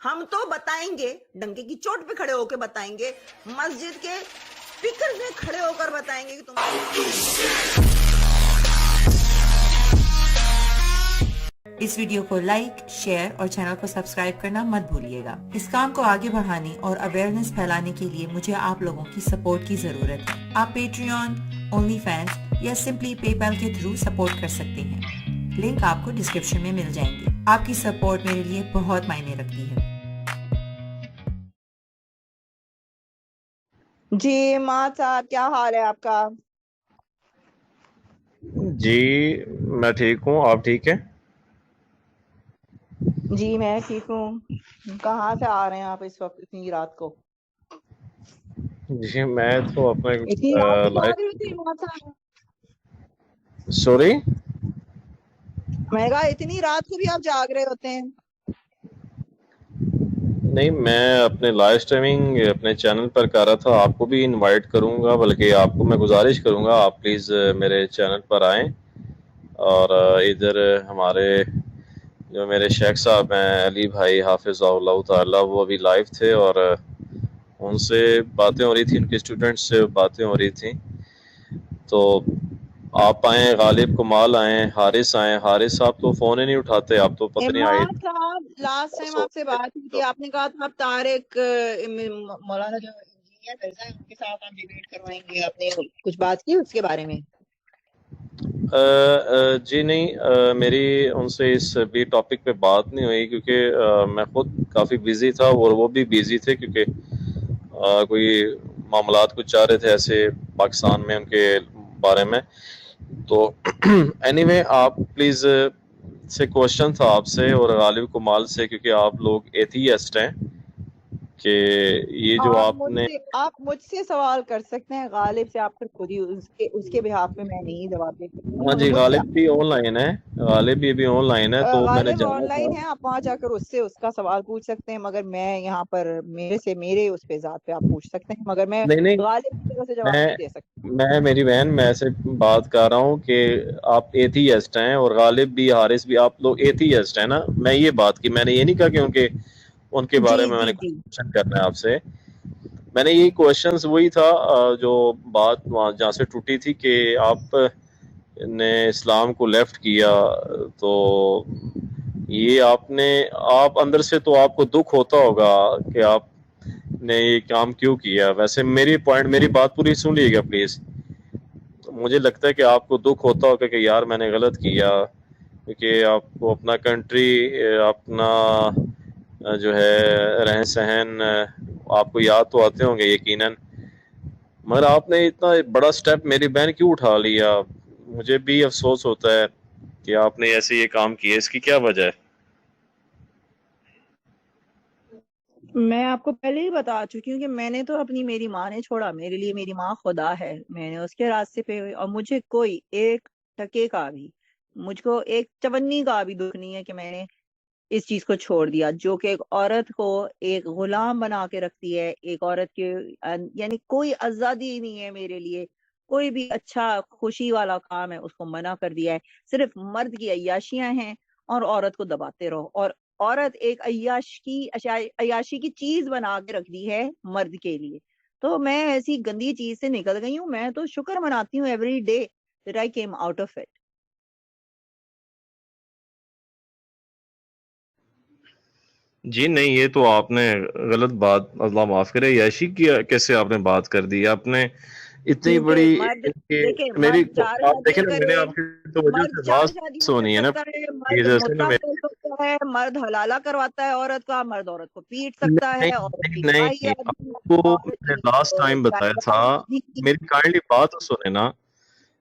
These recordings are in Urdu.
ہم تو بتائیں گے, ڈنکے کی چوٹ پہ کھڑے ہو کے بتائیں گے, مسجد کے اسپیکر میں کھڑے ہو کر بتائیں گے کہ تمہارے. اس ویڈیو کو لائک، شیئر اور چینل کو سبسکرائب کرنا مت بھولیے گا. اس کام کو آگے بڑھانے اور اویئرنیس پھیلانے کے لیے مجھے آپ لوگوں کی سپورٹ کی ضرورت ہے. آپ پیٹریون، اونلی فینس یا سمپلی پے پال کے تھرو سپورٹ کر سکتے ہیں. لنک آپ کو ڈسکرپشن میں مل جائیں گے. آپ کی سپورٹ میرے لیے بہت معنی رکھتی ہے. جی ماں صاحب, کیا حال ہے آپ کا؟ جی میں ٹھیک ہوں, آپ ٹھیک ہیں؟ جی میں ٹھیک ہوں. کہاں سے آ رہے ہیں آپ اس وقت اتنی رات کو؟ جی میں تو اپنے اتنی رات کو جاگ رہی تھی ماں صاحب؟ سوری, میں نے کہا اتنی رات کو بھی آپ جاگ رہے ہوتے ہیں؟ نہیں میں اپنے لائیو اسٹریمنگ اپنے چینل پر کر رہا تھا. آپ کو بھی انوائٹ کروں گا, بلکہ آپ کو میں گزارش کروں گا آپ پلیز میرے چینل پر آئیں. اور ادھر ہمارے جو میرے شیخ صاحب ہیں علی بھائی حافظ اللہ تعالیٰ, وہ ابھی لائیو تھے اور ان سے باتیں ہو رہی تھیں, ان کے اسٹوڈنٹس سے باتیں ہو رہی تھیں. تو آپ آئیں, غالب کمال آئیں, حارث آئیں. حارث صاحب تو فون ہی نہیں اٹھاتے, آپ تو پتہ نہیں آئے. امام صاحب لاسٹ ٹائم آپ سے بات ہوئی تھی, آپ نے کہا تھا آپ طارق مولانا جو انجینئر مرزا ہیں ان کے ساتھ آپ ڈیبیٹ کروائیں گے. آپ نے کچھ بات کی اس کے بارے میں؟ جی نہیں, میری ان سے اس بھی ٹاپک پہ بات نہیں ہوئی, کیونکہ میں خود کافی بیزی تھا اور وہ بھی بیزی تھے, کیونکہ کوئی معاملات کچھ چاہ رہے تھے ایسے پاکستان میں ان کے بارے میں. تو اینی وے آپ پلیز سے کوشچن تھا آپ سے اور غالب کمال سے, کیونکہ آپ لوگ ایتھیسٹ ہیں, کہ یہ جو آپ نے آپ مجھ سے سوال کر سکتے ہیں, غالب سے آپ پھر خود ہی اس کے بہاف میں میں نہیں جواب دے سکتی ہاں ہوں. جی, مجھ سے غالب بھی آن لائن ہے, غالب بھی ابھی آن لائن ہے, تو میں نے غالب جانا آن تھا. لائن ہے, آپ وہاں جا کر اس سے اس کا سوال پوچھ سکتے ہیں, مگر میں یہاں پر میرے اس پہ ذات پہ آپ پوچھ سکتے ہیں, مگر میں نہیں غالب کی طرف سے جواب نہیں دے سکتی. میں میری بہن, میں ایسے بات کر رہا ہوں کہ آپ ایتھیسٹ ہیں اور غالب بھی حارث بھی آپ لوگ ایتھیسٹ ہیں نا. میں یہ بات کی, میں نے یہ نہیں کہا کہ ان کے بارے جی میں جی نے جی کوشچن کرنا ہے آپ سے. میں نے یہی کوشچنس وہی تھا جو بات وہاں جہاں سے ٹوٹی تھی, کہ آپ نے اسلام کو لیفٹ کیا, تو یہ آپ اندر سے تو آپ کو دکھ ہوتا ہوگا کہ آپ نے یہ کام کیوں کیا. ویسے میری بات پوری سن لیجیے گا پلیز. مجھے لگتا ہے کہ آپ کو دکھ ہوتا ہوگا کہ یار میں نے غلط کیا, کیونکہ آپ کو اپنا کنٹری, اپنا جو ہے رہن سہن آپ کو یاد تو آتے ہوں گے یقیناً, مگر آپ نے اتنا بڑا سٹیپ میری بہن کیوں اٹھا لیا؟ مجھے بھی افسوس ہوتا ہے کہ آپ نے ایسے یہ کام کیے, اس کی کیا وجہ ہے؟ میں آپ کو پہلے ہی بتا چکی ہوں کہ میں نے تو میری ماں نے چھوڑا, میرے لیے میری ماں خدا ہے, میں نے اس کے راستے پہ ہوئی, اور مجھے کوئی ایک ٹکے کا بھی, مجھ کو ایک چونی کا بھی دکھ نہیں ہے کہ میں نے اس چیز کو چھوڑ دیا, جو کہ ایک عورت کو ایک غلام بنا کے رکھتی ہے. ایک عورت کے یعنی کوئی آزادی نہیں ہے میرے لیے, کوئی بھی اچھا خوشی والا کام ہے اس کو منع کر دیا ہے. صرف مرد کی عیاشیاں ہیں اور عورت کو دباتے رہو, اور عورت ایک عیاشی کی چیز بنا کے رکھ دی ہے مرد کے لیے. تو میں ایسی گندی چیز سے نکل گئی ہوں. میں تو شکر مناتی ہوں every day that I came out of it. جی نہیں, یہ تو آپ نے غلط بات, اللہ معاف کرے, عیاشی کی کیسے آپ نے بات کر دی؟ آپ نے اتنی کیونکہ بڑی مرد دیکھیں, میری مرد چار آپ دیکھیں شادیاں نا, میں نے کرے, آپ کی تو وجہ مرد سے چار بات شادیاں کر سونی ہے نا, سکتا ہے, مرد جیسے نا مطلق کر سکتا ہے, مرد حلالہ کرواتا ہے عورت کا, مرد عورت کو پیٹ سکتا ہے, عورت کی نہیں بھائی نہیں, آدمی, آپ کو عورت میں نے کی لاسٹ ٹائم بتایا تھا, آدمی. میری کائنڈلی بات سنیں نا.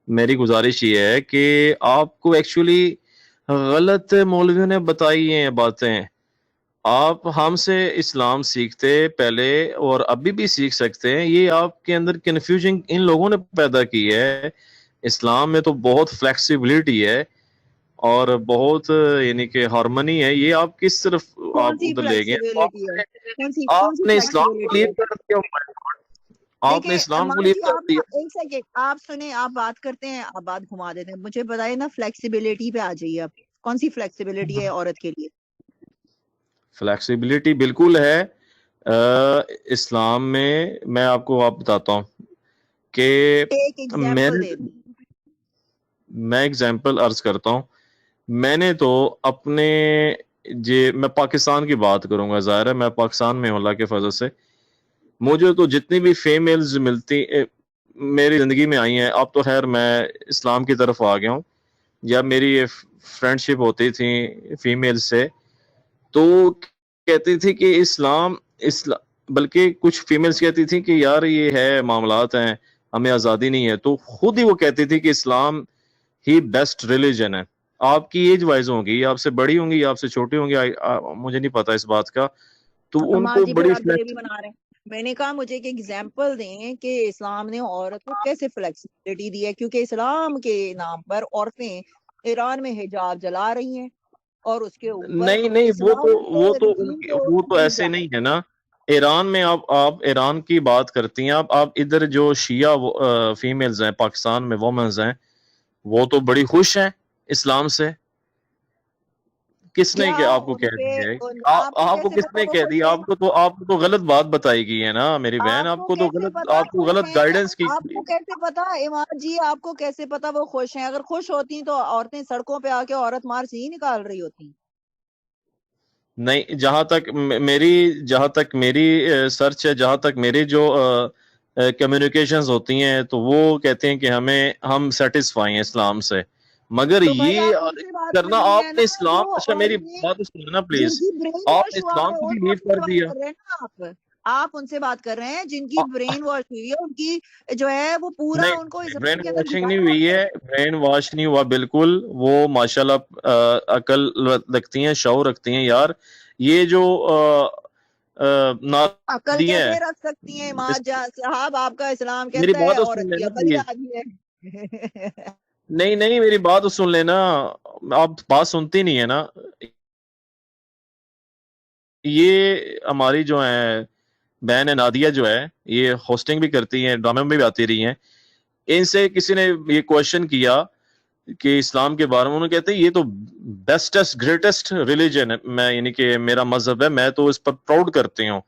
میری گزارش یہ ہے کہ آپ کو ایکچولی غلط مولویوں نے بتائی ہیں باتیں. آپ ہم سے اسلام سیکھتے پہلے اور ابھی بھی سیکھ سکتے ہیں. یہ آپ کے اندر کنفیوژن ان لوگوں نے پیدا کی ہے. اسلام میں تو بہت فلیکسیبلٹی ہے اور بہت یعنی کہ ہارمنی ہے. یہ آپ کس طرف آپ کون سی ادھر لے گئے؟ فلیکسیبلٹی ہے؟ کون آپ سی نے اسلام کو فلیکسیبلٹی لیو ہے؟ کر دیا, آپ نے دیکھیں اسلام کو مان لیو جی, کر آپ دیا. ایک سیکنڈ آپ سنیں, آپ بات کرتے ہیں, آپ بات گھما دیتے ہیں. مجھے بتائیے نا, فلیکسیبلٹی پہ آ جائیے آپ. کون سی فلیکسیبلٹی ہے عورت کے لیے؟ فلیکسیبلٹی بالکل ہے اسلام میں آپ کو بتاتا ہوں کہ ایک ایگزامپل دے دیں. میں ایگزامپل عرض کرتا ہوں. میں نے تو اپنے میں پاکستان کی بات کروں گا، ظاہر ہے میں پاکستان میں ہوں اللہ کے فضل سے. مجھے تو جتنی بھی فیمیلز ملتی میری زندگی میں آئی ہیں، اب تو خیر میں اسلام کی طرف آ گیا ہوں، جب میری فرینڈ شپ ہوتی تھی فیمیل سے تو کہتی تھی کہ اسلام بلکہ کچھ فیمیلز کہتی تھی کہ یار یہ ہے معاملات ہیں، ہمیں آزادی نہیں ہے. تو خود ہی وہ کہتی تھی کہ اسلام ہی بیسٹ ریلیجن ہے. آپ کی ایج وائز ہوں گی، آپ سے بڑی ہوں گی، آپ سے چھوٹی ہوں گی، مجھے نہیں پتا اس بات کا. تو ان عمار کو جی پھر بڑی آپ گریوی بنا رہے ہیں. میں نے کہا مجھے ایک ایگزامپل دیں کہ اسلام نے عورت کو کیسے فلیکسیبلٹی دی ہے، کیونکہ اسلام کے نام پر عورتیں ایران میں حجاب جلا رہی ہیں اور اس کے اوپر نہیں اسلام کے رجیم کو وہ تو نہیں ایسے جا نہیں ہے نا. ایران میں آپ ایران کی بات کرتی ہیں، آپ ادھر جو شیعہ فیمیلز ہیں پاکستان میں وومنز ہیں وہ تو بڑی خوش ہیں اسلام سے. کس نے کیا کہ آپ کو ان کہہ پہ دیا ہے؟ آپ کو آپ کو کیسے کس پتا نے وہ کہہ خوش دیا؟ ہیں؟ آپ کو تو غلط بات بتائی گئی ہے نا میری بہن. آپ کو کیسے پتا آپ کو خوش غلط ہیں؟ گائیڈنس کی. آپ کو کیسے پتا عماد جی، آپ کو کیسے پتا وہ خوش ہیں؟ اگر خوش ہوتی تو عورتیں سڑکوں پہ آ کے عورت مارچ ہی نکال رہی ہوتی. نہیں، جہاں تک میری سرچ ہے، جہاں تک میری جو کمیونیکیشنز ہوتی ہیں تو وہ کہتے ہیں کہ ہم سیٹسفائی ہیں اسلام سے. مگر تو بھائی یہ آپ ان سے بات کرنا کرنی ہے آپ نا نے اسلام، جو اچھا میری عورتیں بات سننا جن پلیز. کی برین آپ نے واش ہوا اسلام ہے کو ان بھی لیو عورتوں کر سے بات دیا. کر رہے ہیں نا آپ ان سے بات کر رہے ہیں جن کی برین واش ہوئی ہے، ان کی جو ہے وہ پورا ان کو نہیں، برین اسلام کے اندر واشنگ نہیں گھسایا ہوئی ہے. ہے، برین واش نہیں ہوا بالکل. وہ ماشاءاللہ عقل رکھتی ہیں، شعور رکھتی ہیں. یار یہ جو عقل نادی ہیں، کیسے رکھ سکتی ہیں عماد صاحب؟ آپ کا اسلام میری کہتا ہے بات تو سن عورت کی لینا عقل ہی پلیز. آدھی ہے. نہیں میری بات تو سن لینا. آپ بات سنتی نہیں ہے نا. یہ ہماری جو ہے بہن ہے نادیہ جو ہے، یہ ہوسٹنگ بھی کرتی ہیں، ڈرامے میں بھی آتی رہی ہیں. ان سے کسی نے یہ کوشچن کیا کہ اسلام کے بارے میں، انہوں نے کہتے ہیں یہ تو بیسٹسٹ گریٹسٹ ریلیجن ہے، میں یعنی کہ میرا مذہب ہے، میں تو اس پر پراؤڈ کرتی ہوں.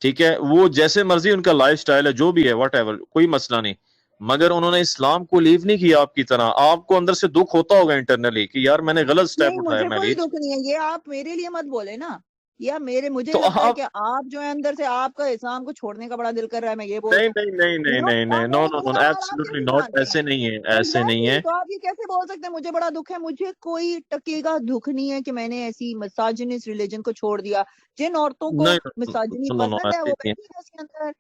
ٹھیک ہے، وہ جیسے مرضی ان کا لائف سٹائل ہے، جو بھی ہے واٹ ایور، کوئی مسئلہ نہیں. مگر انہوں نے اسلام کو لیو نہیں کیا آپ کی طرح. آپ کو اندر سے دکھ ہوتا ہوگا انٹرنلی کہ یار میں نے غلط نہیں، سٹیپ اٹھایا مجھے میں کوئی لیج. دکھ نہیں ہے. یہ آپ میرے لیے مت بولے نا. یا مجھے تو لگتا ہے آپ کہ آپ جو ہے اندر سے آپ کا اسلام کو چھوڑنے کا بڑا دل کر رہا ہے، میں یہ بول نہیں دوں. نہیں نہیں نہیں نہیں نہیں نو میرے نو برا نو حال آپ ایبسلیوٹلی کیسے ناٹ. جانتے ہیں؟ ایسے نہیں ہے، ایسے نہیں ایگزیکٹلی. ہے. تو آپ یہ کیسے بول سکتے ہیں مجھے بڑا دکھ ہے؟ مجھے کوئی ٹکے کا دکھ نہیں ہے کہ میں نے ایسی مساجنس ریلیجن کو چھوڑ دیا. جن عورتوں کو نہیں مساجنی نو نو پسند ہے وہ ایسی بیٹھی ہیں اس کے اندر،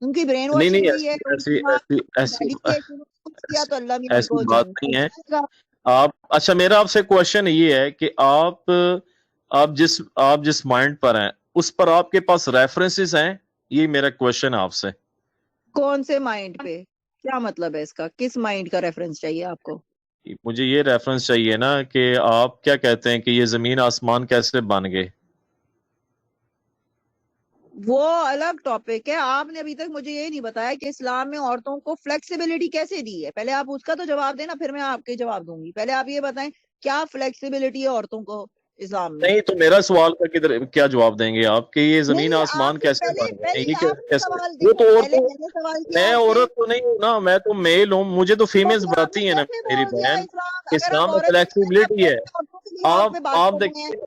ان کی برین نہیں واشنگ نہیں ہوئی ہے، ان ایسی کی ماں ایسی ایسی ڈیڈی کی کچھ کیا ایسی تو اللہ میاں ان ایسی کو بات جنت نہیں میں ہے. جائے گا. آپ اچھا میرا آپ سے کوشچن یہ ہے کہ آپ جس مائنڈ پر ہیں اس پر آپ کے پاس ریفرنسز ہیں؟ یہ میرا کوشچن ہے آپ سے. کون سے مائنڈ پہ؟ کیا مطلب ہے اس کا؟ کس مائنڈ کا ریفرنس چاہیے آپ کو؟ مجھے یہ ریفرنس چاہیے نا کہ آپ کیا کہتے ہیں کہ یہ زمین آسمان کیسے بن گئے. وہ الگ ٹاپک ہے. آپ نے ابھی تک مجھے یہ نہیں بتایا کہ اسلام میں عورتوں کو فلیکسیبلٹی کیسے دی ہے. پہلے آپ اس کا تو جواب دیں نا، پھر میں آپ کے جواب دوں گی. پہلے آپ یہ بتائیں کیا فلیکسیبلٹی ہے عورتوں کو اسلام میں؟ نہیں تو میرا سوال کا کیا جواب دیں گے آپ کہ یہ زمین نہیں، آسمان آپ نے کیسے بن گئے؟ پہلے یہ آپ نے کیسے؟ سوال وہ دیا. تو پہلے عورتوں، میں نے سوال کیا میں آپ سے. عورت تو نہیں ہوں نا، میں تو میل ہوں. مجھے تو تو فیمیلز پھر آپ نے بتاتی ہیں نا کیسے میری بول دیا بہن. اسلام؟ اگر آپ اسلام میں عورت ہیں تو فلیکسیبلٹی ہے. کیسے عورتوں کے لیے آپ میں بات آپ کر رہے ہیں؟ دیکھیے،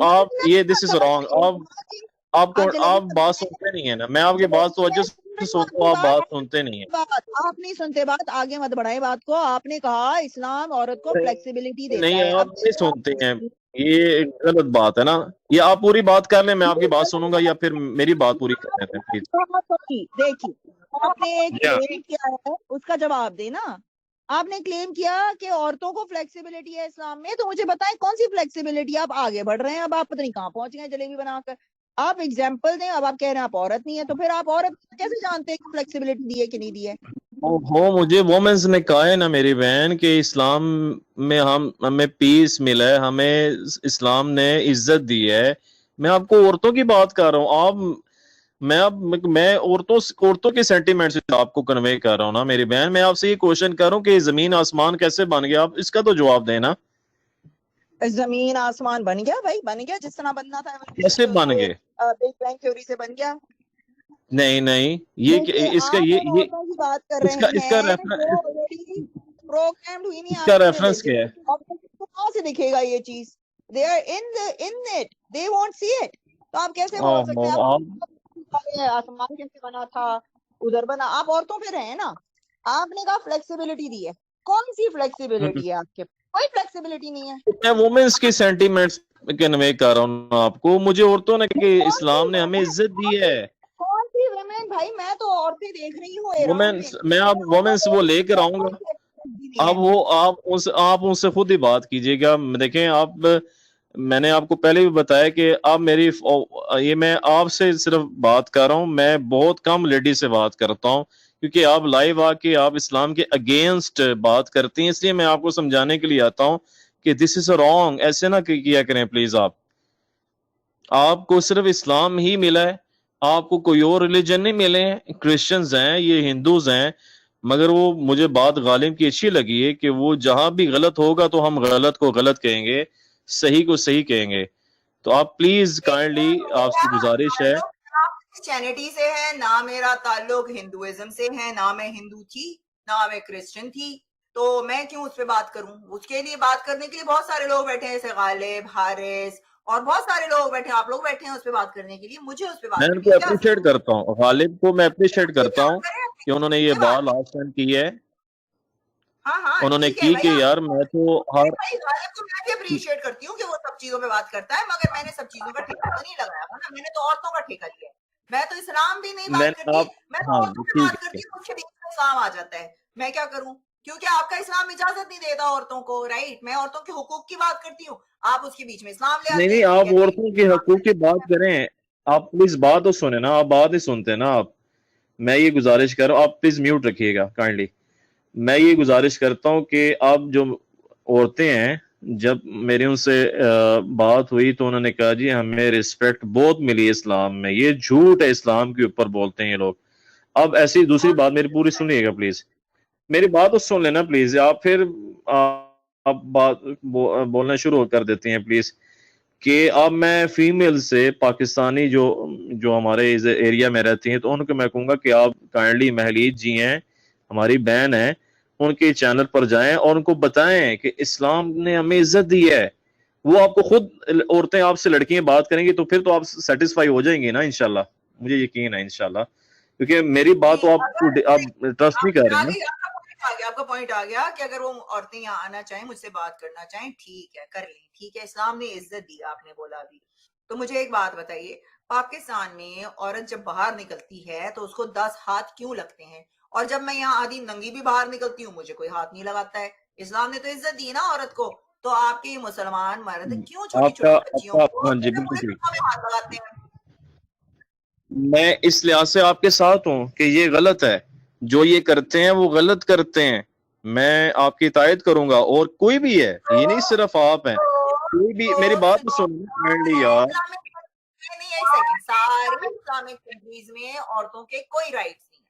آپ یہ دس از سمجھ رانگ. رہے ہیں آپ جلیبی آپ بات بنا سنتے نہیں ہیں نا. میں آپ کی بات جلیبی میں توجہ سن سے رہی ہوں آپ سنتا کی ہوں، آپ بات. بات سنتے نہیں ہیں. آپ نہیں سنتے بات. آگے مت بڑھائیں بات کو. آپ نے کہا اسلام عورت کو فلیکسیبلٹی دیتا نہیں ہے. آپ اب نہیں سنتے ہیں، یہ غلط بات ہے نا. یہ آپ پوری بات کر لیں، میں آپ کی بات سنوں گا، یا پھر میری بات پوری کر لیتے ہیں پلیز. دیکھیے، آپ نے ایک کیا کلیم کیا ہے، اس کا جواب دے نا. آپ نے کلیم کیا کہ عورتوں کو فلیکسیبلٹی ہے اسلام میں، تو مجھے بتائیں کون سی فلیکسیبلٹی؟ آپ آگے بڑھ رہے ہیں، اب آپ پتہ نہیں کہاں پہنچ گئے جلیبی بنا کر. آپ ایگزامپل دیں. اب آپ کہہ رہے ہیں آپ عورت نہیں ہے، تو پھر آپ عورت کیسے جانتے ہیں کہ فلیکسیبلٹی دی ہے کہ نہیں دی ہے؟ مجھے وومنز نے کہا ہے نا میری بہن کہ اسلام میں ہمیں پیس ملا ہے، ہمیں اسلام نے عزت دی ہے. میں آپ کو عورتوں کی بات کر رہا ہوں. میں عورتوں کے سینٹیمنٹ سے آپ کو کنوے کر رہا ہوں نا میری بہن. میں آپ سے یہ کوشچن کر رہا ہوں کہ زمین آسمان کیسے بن گیا، آپ اس کا تو جواب دیں نا. زمین آسمان بن گیا بھائی، بن گیا جس طرح بننا تھا، کیسے بن گئے؟ بگ بینگ تھیوری سے بن گیا. نہیں یہ دیکھیے اس کا آپ ان یہ عورتوں کی بات کر اس کا رہے اس کا ہیں جو ریفرنس آلریڈی پروگرامڈ ہوئی نہیں اس آپ کا کے ریفرنس ریلیجن کیا میں، ہے؟ آپ کو کہاں سے دکھے گا یہ چیز؟ They are in it, they want see it. تو آپ کیسے بول سکتے ہیں؟ آپ آسمان کیسے بنا تھا، ادھر بنا. آپ عورتوں پہ رہے نا، آپ نے کہا فلیکسیبلٹی دی ہے. کون سی فلیکسیبلٹی ہے آپ کے؟ کوئی فلیکسیبلٹی نہیں ہے. میں وومنس کی سینٹیمنٹس کنوے کر رہا ہوں آپ کو. مجھے عورتوں نے کہ کون سی اسلام نے ہمیں عزت دی ہے. کون سی ویمن بھائی؟ میں تو عورتیں دیکھ رہی ہوں ایران میں، وومنس میں آپ وومنس وہ لے کر آؤں گا. اب وہ آپ ان سے خود ہی بات کیجیے گا. دیکھیں آپ، میں نے آپ کو پہلے بھی بتایا کہ آپ میری یہ میں آپ سے صرف بات کر رہا ہوں. میں بہت کم لیڈی سے بات کرتا ہوں کیونکہ آپ لائیو آ کے آپ اسلام کے اگینسٹ بات کرتی ہیں، اس لیے میں آپ کو سمجھانے کے لیے آتا ہوں کہ دس از رانگ. ایسے نہ کیا کریں پلیز. آپ کو صرف اسلام ہی ملا ہے، آپ کو کوئی اور ریلیجن نہیں ملے ہیں. کرسچنز ہیں، یہ ہندوز ہیں، مگر وہ مجھے بات غالب کی اچھی لگی ہے کہ وہ جہاں بھی غلط ہوگا تو ہم غلط کو غلط کہیں گے، صحیح کو صحیح کہیں گے. تو آپ پلیز کائنڈلی، آپ سے گزارش ہے. کرسچینٹی سے ہے نہ، میرا تعلق ہندوازم سے ہے، نہ میں ہندو تھی نہ میں کرسچن تھی. تو میں کیوں اس پہ بات کروں؟ اس کے لیے بات کرنے کے لیے بہت سارے لوگ بیٹھے ہیں، جیسے غالب، حارث اور بہت سارے لوگ بیٹھے ہیں. آپ لوگ بیٹھے ہیں اس پہ بات کرنے کے لیے، مجھے اس پہ میں بات ان کرنی کو ہے. کیا اپریشیٹ کرتا ہوں، غالب کو میں اپریشیٹ کرتا ہوں کہ انہوں نے یہ کوئی بات بات نہیں. لاسٹ ٹائم کی ہے. ہاں انہوں نے ٹھیک ہے کی بھائی. کہ یار میں تو ہر بھائی غالب کو میں بھی اپریشیٹ کرتی ہوں کہ وہ سب چیزوں پہ بات کرتا ہے، مگر میں نے سب چیزوں کا ٹھیکہ تو نہیں لگایا ہوا نا. میں نے تو عورتوں کا ٹھیکہ لیا ہے. میں تو اسلام بھی نہیں میں بات کرتی، آپ میں تو ہاں عورتوں پہ ٹھیک بات ہے. کرتی ہوں. مجھ کے بیچ میں اسلام آ جاتا ہے، میں کیا کروں؟ کیونکہ آپ کا اسلام اجازت نہیں دیتا عورتوں کو، رائٹ؟ میں عورتوں کے حقوق کی بات کرتی ہوں، آپ اس کے بیچ میں اسلام لے آتے نہیں ہیں. آپ کہتے ہیں عورتوں کے حقوق کی بات کریں. آپ پلیز بات تو سنیں نا، آپ بات نہیں سنتے نا. آپ، میں یہ گزارش کر رہا ہوں، آپ پلیز میوٹ رکھیے گا کائنڈلی. میں یہ گزارش کرتا ہوں کہ آپ جو عورتیں ہیں، جب میری ان سے بات ہوئی تو انہوں نے کہا جی ہمیں رسپیکٹ بہت ملی اسلام میں. یہ جھوٹ ہے، اسلام کے اوپر بولتے ہیں یہ لوگ. اب ایسی دوسری بات میری پوری سنیے گا پلیز. میری بات تو سن لینا پلیز. آپ پھر آپ بات بولنا شروع کر دیتے ہیں پلیز. کہ اب میں فیمیل سے پاکستانی جو ہمارے ایریا میں رہتی ہیں، تو ان کو میں کہوں گا کہ آپ کائنڈلی مہلیت جی ہیں، ہماری بہن ہیں، ان کے چینل پر جائیں اور ان کو بتائیں کہ اسلام نے ہمیں عزت دی ہے. وہ آپ کو خود عورتیں آپ سے لڑکیاں بات کریں گی تو پھر تو آپ سیٹسفائی ہو جائیں گے نا انشاءاللہ. مجھے یقین ہے انشاءاللہ، کیونکہ میری بات تو آپ ٹرسٹ نہیں کر رہی نا. آپ کا پوائنٹ آ گیا کہ اگر وہ عورتیں یہاں آنا چاہیں، مجھ سے بات کرنا چاہیں، ٹھیک ہے، کر لیں. ٹھیک ہے، اسلام نے عزت دی، آپ نے بولا ابھی. تو مجھے ایک بات بتائیے، پاکستان میں عورت جب باہر نکلتی ہے تو اس کو 10 ہاتھ کیوں لگتے ہیں؟ اور جب میں یہاں آدھی ننگی بھی باہر نکلتی ہوں، مجھے کوئی ہاتھ نہیں لگاتا ہے. اسلام نے تو عزت دی نا عورت کو. تو آپ کے مسلمان مرد کیوں چھوٹی چھوٹی آپ بچیوں کا کو ہاں جی بالکل پورے ٹھیک. کپڑوں میں ہاتھ لگاتے ہیں؟ میں اس لحاظ سے آپ کے ساتھ ہوں کہ یہ غلط ہے. جو یہ کرتے ہیں وہ غلط کرتے ہیں. میں آپ کی تائید کروں گا، اور کوئی بھی ہے، یہ نہیں صرف آپ ہیں، کوئی بھی. میری بات سنیں یار. ایک سیکنڈ. سارے اسلامک کنٹریز میں عورتوں کے کوئی رائٹس نہیں ہیں.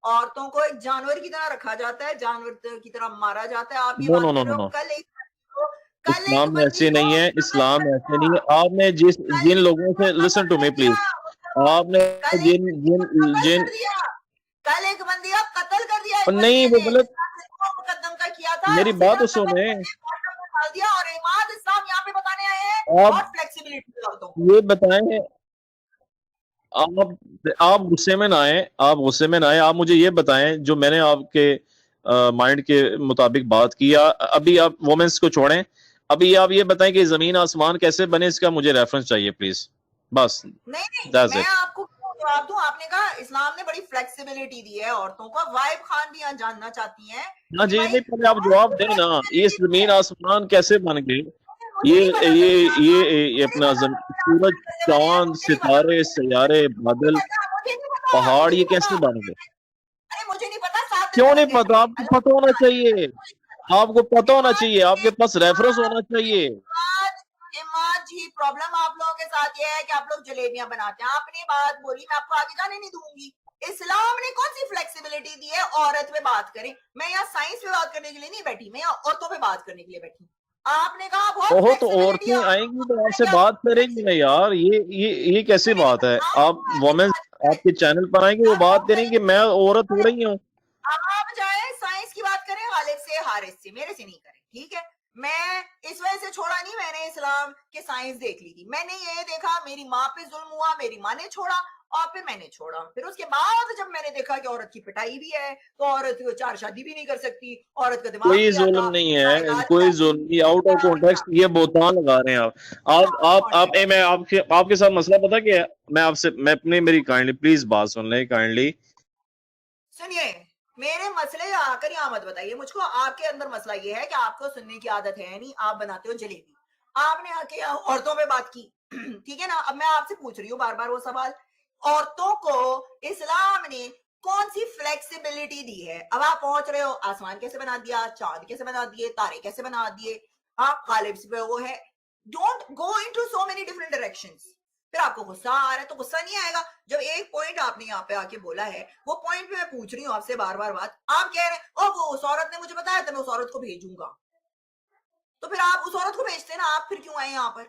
عورتوں کو ایک جانور کی طرح رکھا جاتا ہے، جانور کی طرح مارا جاتا ہے. آپ یہ نو نو بات نو کر نو رہے ہو. نو کل ایک اسلام میں بندی ایسے کو نہیں ہے. اسلام میں ایسے نہیں ہے. آپ نے جن لوگوں سے لسن ٹو می پلیز. آپ نے کل ایک جن بندی کو قتل جن کر دیا. کل ایک بندی کو قتل کر دیا. ایک نہیں، بندی وہ نے غلط. مقدم کا کیا تھا، میری اسی بات طرح تو قتل سنیں. ڈال دیا. اور اماد اسلام یہاں پہ بتانے آئے ہیں آپ اور فلیکسیبلٹی عورتوں کو. یہ بتائیں، آپ غصے میں نہ آئیں. آپ غصے میں نہ آئیں. آپ مجھے یہ بتائیں جو میں نے آپ کے مائنڈ کے مطابق بات کیا. ابھی آپ وومنس کو چھوڑیں. ابھی آپ یہ بتائیں کہ زمین آسمان کیسے بنے، اس کا مجھے ریفرنس چاہیے پلیز. بس نہیں، دیٹس میں اٹ. آپ کو جواب دوں. آپ نے کہا اسلام نے بڑی فلیکسیبلٹی دی ہے عورتوں کو. وائب خان بھی جاننا چاہتی ہیں ہاں کہ جی، بھائی نہیں پہلے آپ جواب دیں نا. یہ زمین آسمان کیسے بن گئے؟ مجھے نہیں پتا زمین آسمان، یہ مجھے نہیں اپنا پتا سورج، کیسے بنے ہیں، چاند، مجھے نہیں پتا. ستارے، سیارے، بادل، مجھے نہیں پتا، پہاڑ، مجھے یہ نہیں پتا. کیسے بن گئے؟ ارے مجھے نہیں پتا 7 دن کیوں میں بن نہیں گئے. پتا؟ آپ کو پتہ ہونا چاہیے. آپ کو پتہ ہونا چاہیے. آپ کے پاس ریفرنس ہونا چاہیے. اماد جی، پرابلم آپ لوگوں کے ساتھ یہ ہے کہ آپ لوگ جلیبیاں بناتے ہیں. آپ نے بات بولی، میں آپ کو آگے جانے نہیں دوں گی. اسلام نے کون سی فلیکسیبلٹی دی ہے عورت پہ بات کریں؟ میں یہاں سائنس پہ بات کرنے کے لیے نہیں بیٹھی، میں یہاں عورتوں پہ بات کرنے کے لیے بیٹھی. آپ نے کہا بہت اوہو تو فلیکسیبلٹی عورتیں آئیں گی تو آپ سے بات کریں گی نا یار، یہ کیسی بات ہے؟ آپ وومن آپ کے چینل پر آئیں گے وہ بات کریں گے، میں عورت ہو رہی ہوں؟ آپ جائیں سائنس کی بات کریں غالب سے حارث سے، میرے سے نہیں کریں، ٹھیک ہے؟ میں اس وجہ سے چھوڑا نہیں، میں نے اسلام کے سائنس دیکھ لی تھی، میں نے یہ دیکھا میری ماں پہ ظلم ہوا، میری ماں نے چھوڑا اور پھر میں نے چھوڑا، پھر اس کے بعد جب میں نے دیکھا کہ عورت کی پٹائی بھی ہے تو عورت 4 شادی بھی نہیں کر سکتی، عورت کا دماغ کوئی نہیں آتا، ظلم نہیں سارے ہے، لال کوئی جاتی، ظلم نہیں، آؤٹ آف کانٹیکسٹ یہ بہتان لگا رہے ہیں میں آپ کے ساتھ مسئلہ پتا کیا ہے؟ میں اپنی میری کائنڈلی پلیز بات سن لیں کائنڈلی. سنیے میرے مسئلے آ کر یہاں مت بتائیے مجھ کو، آپ کے اندر مسئلہ یہ ہے کہ آپ کو سننے کی عادت ہے نہیں، آپ بناتے ہو جلیبی، آپ نے آ کے عورتوں پہ بات کی ٹھیک ہے نا؟ اب میں آپ سے پوچھ رہی ہوں بار بار وہ سوال، عورتوں کو اسلام نے کون سی فلیکسیبلٹی دی ہے؟ اب آپ پہنچ رہے ہو آسمان کیسے بنا دیا، چاند کیسے بنا دیے، تارے کیسے بنا دیے، ہاں غالب سے وہ ہے، don't go into so many different directions. پھر آپ کو غصہ آ رہا ہے تو غصہ نہیں آئے گا جب ایک پوائنٹ آپ نے یہاں پہ آ کے بولا ہے، وہ پوائنٹ پہ میں پوچھ رہی ہوں آپ سے بار بار بات، آپ کہہ رہے ہیں او وہ اس عورت نے مجھے بتایا تھا میں اس عورت کو بھیجوں گا، تو پھر آپ اس عورت کو بھیجتے نا، آپ پھر کیوں آئے یہاں پر؟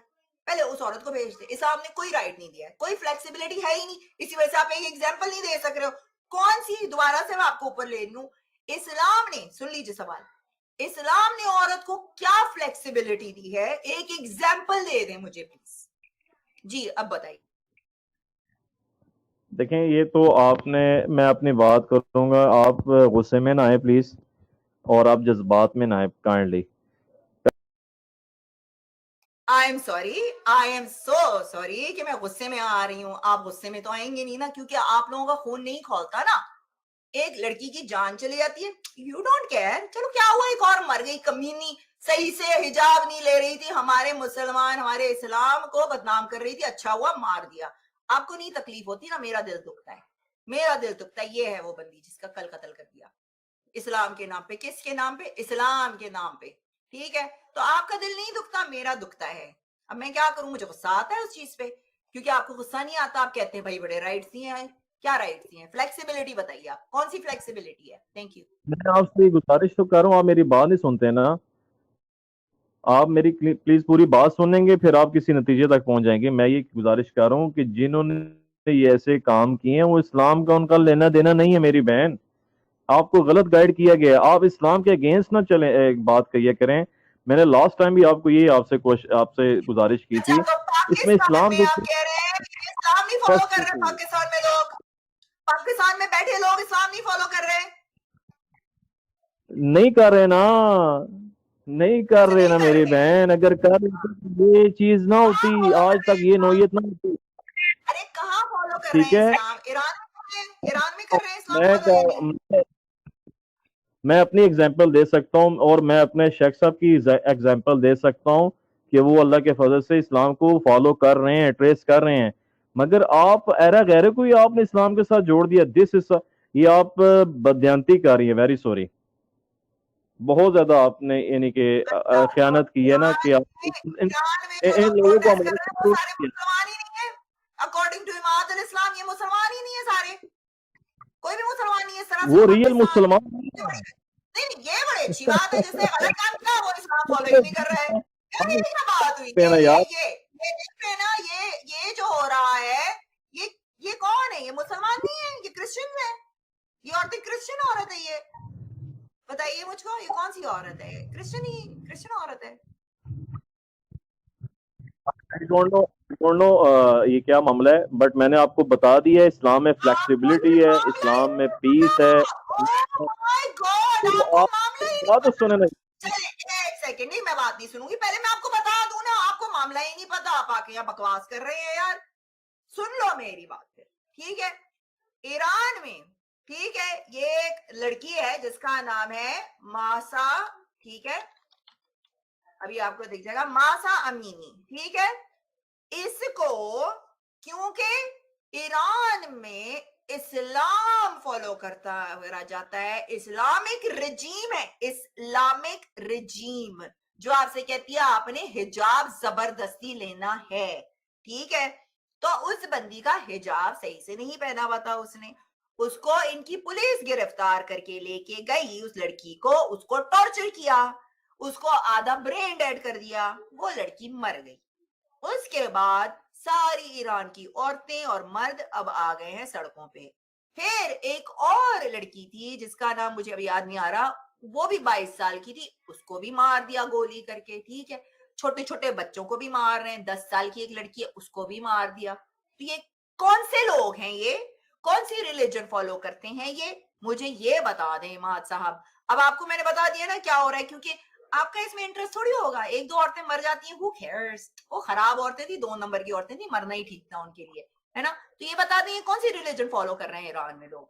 پہلے اس عورت کو بھیجتے. اسلام نے کوئی رائٹ نہیں دیا ہے، کوئی فلیکسیبلٹی ہے ہی نہیں، اسی وجہ سے آپ ایک ایگزامپل نہیں دے سک رہے ہو. کون سی دوبارہ سے میں آپ کو اوپر لے لوں؟ اسلام نے، سن لیجیے سوال، اسلام نے عورت کو کیا فلیکسیبلٹی دی ہے؟ ایک ایگزامپل دے دیں مجھے پلیز. جی اب بتائیے. دیکھیں یہ تو آپ نے، میں اپنی بات کروں گا، آپ غصے میں نہ آئیں پلیز، اور آپ جذبات میں نہ آئیں kindly. I am so sorry کہ میں غصے میں آ رہی ہوں. آپ غصے میں تو آئیں گے نہیں نا، کیونکہ آپ لوگوں کا خون نہیں کھولتا نا. ایک لڑکی کی جان چلی جاتی ہے، یو ڈونٹ کیئر، چلو کیا ہوا ایک اور مر گئی، کمینی صحیح سے حجاب نہیں لے رہی تھی، ہمارے مسلمان ہمارے اسلام کو بدنام کر رہی تھی، اچھا ہوا مار دیا. آپ کو نہیں تکلیف ہوتی نا؟ میرا دل دکھتا ہے، میرا دل دکھتا ہے. یہ ہے وہ بندی جس کا کل قتل کر دیا اسلام کے نام پہ. کس کے نام پہ؟ اسلام کے نام پہ. ٹھیک ہے، تو آپ کا دل نہیں دکھتا، میرا دکھتا ہے. اب میں کیا کروں؟ مجھے غصہ آتا ہے اس چیز پہ، کیونکہ آپ کو غصہ نہیں آتا، آپ کہتے ہیں بھائی بڑے رائٹس نہیں ہیں. کیا رائٹس ہیں؟ فلیکسیبلٹی بتائیے، آپ کون سی فلیکسیبلٹی ہے؟ Thank you. میں آپ سے گزارش تو کر رہا ہوں، آپ میری بات نہیں سنتے نا. آپ میری پلیز پوری بات سنیں گے پھر آپ کسی نتیجے تک پہنچ جائیں گے. میں یہ گزارش کر رہا ہوں کہ جنہوں نے یہ ایسے کام کیے ہیں وہ اسلام کا ان کا لینا دینا نہیں ہے میری بہن. آپ کو غلط گائیڈ کیا گیا ہے، آپ اسلام کے اگینسٹ نہ چلیں، ایک بات کہیے کریں. میں نے لاسٹ ٹائم بھی آپ کو یہ آپ سے گزارش کی اچھا تھی، تو اس میں پاکستان اسلام میں کو آپ کہہ رہے ہیں کہ اسلام نہیں فالو فرسٹ کر رہے پاکستان میں لوگ، پاکستان میں بیٹھے لوگ اسلام نہیں فالو کر رہے؟ نہیں کر رہے نا، نہیں کر اچھا رہے نہیں نا کر میری رہے. بہن. اگر کر رہے تو یہ چیز نہ کہاں ہوتی، فالو آج کر رہے تک ہیں یہ اسلام؟ نوعیت نہ ہوتی. ارے کہاں فالو کر رہے ٹھیک ہیں ہے، اسلام؟ ایران میں کر رہے ہیں، ایران میں کر رہے ہیں اسلام میں فالو یا نہیں؟ میں اپنی اگزامپل دے سکتا ہوں، اور میں اپنے شیخ صاحب کی اگزامپل دے سکتا ہوں کہ وہ اللہ کے فضل سے اسلام کو فالو کر رہے ہیں، ٹریس کر رہے ہیں. مگر آپ ایرا غیرے کو آپ نے اسلام کے ساتھ جوڑ دیا. یہ آپ بددیانتی کر رہی ہیں. ویری سوری، بہت زیادہ آپ نے یعنی کہ اچھا تو خیانت کی ہے نا کہ آپ ایران میں جو ان لوگ لوگوں کو پروٹیسٹ کر ہمارے رہے ہیں ساتھ وہ جوڑ سارے دیا. مسلمان ہی نہیں ہیں. اکارڈنگ ٹو امامت الاسلام یہ مسلمان ہی نہیں ہے سارے، کوئی بھی مسلمان نہیں ہے. اس طرح سے وہ تو ریئل پاکستان مسلمان نہیں، یہ بڑی اچھی بات ہے. جس نے غلط کام کیا وہ اسلام فالو ہی نہیں کر رہا ہے. یار یہ کیا بات ہوئی؟ پہ نا یار. یہ دیکھ رہے نا، یہ جو ہو رہا ہے، یہ کون ہے؟ یہ مسلمان نہیں ہے، یہ کرسچن ہے. یہ عورت کرسچن عورت ہے. یہ بتائیے مجھ کو، یہ کون سی عورت ہے؟ کرسچن عورت ہے. ڈونٹ نو یہ کیا معاملہ ہے، بٹ میں نے آپ کو بتا دیا ہے اسلام میں آپ کو فلیکسیبلٹی یہ ہے، معاملہ ہی اسلام میں نہیں پیس ہے. پتا. Oh my God، آپ تو کو آپ معاملہ ہی نہیں بات تو پتا. سنیں نا. چلے ایک سیکنڈ، نہیں میں بات نہیں سنوں گی، پہلے میں آپ کو بتا دوں نا. آپ کو معاملہ ہی نہیں پتا، آپ آ کے یہاں بکواس کر رہے ہیں یار. سن لو میری بات پھر، ٹھیک ہے؟ ایران میں، ٹھیک ہے، یہ ایک لڑکی ہے جس کا نام ہے ماسا، ٹھیک ہے؟ ابھی آپ کو دیکھ جائے گا، ماسا امینی، ٹھیک ہے؟ اس کو کیونکہ ایران میں اسلام فالو کرتا جاتا ہے، اسلامک رجیم ہے، اسلامک رجیم جو آپ سے کہتی ہے آپ نے حجاب زبردستی لینا ہے، ٹھیک ہے؟ تو اس بندی کا حجاب صحیح سے نہیں پہنا ہوا تھا. اس کو ان کی پولیس گرفتار کر کے لے کے گئی، اس لڑکی کو، اس کو ٹارچر کیا. اس کو آدھا برین ڈیڈ کر دیا, وہ لڑکی مر گئی. اس کے بعد ساری ایران کی عورتیں اور مرد اب آ گئے ہیں سڑکوں پہ. پھر ایک اور لڑکی تھی جس کا نام مجھے ابھی یاد نہیں آ رہا, وہ بھی 22 سال کی تھی, اس کو بھی مار دیا گولی کر کے. ٹھیک ہے, چھوٹے چھوٹے بچوں کو بھی مار رہے ہیں, 10 سال کی ایک لڑکی ہے اس کو بھی مار دیا. تو یہ کون سے لوگ ہیں, یہ کون سی ریلیجن فالو کرتے ہیں, یہ مجھے یہ بتا دیں اماد صاحب. اب آپ کو میں نے بتا دیا نا کیا ہو رہا ہے, کیونکہ آپ کا اس میں انٹرسٹ تھوڑی ہوگا. ایک دو عورتیں مر جاتی ہیں, who cares, وہ خراب عورتیں تھی, 2 نمبر کی عورتیں تھی, مرنا ہی ٹھیک تھا ان کے لیے, ہے نا. تو یہ بتا دیں کون سی ریلیجن فالو کر رہے ہیں ایران میں لوگ.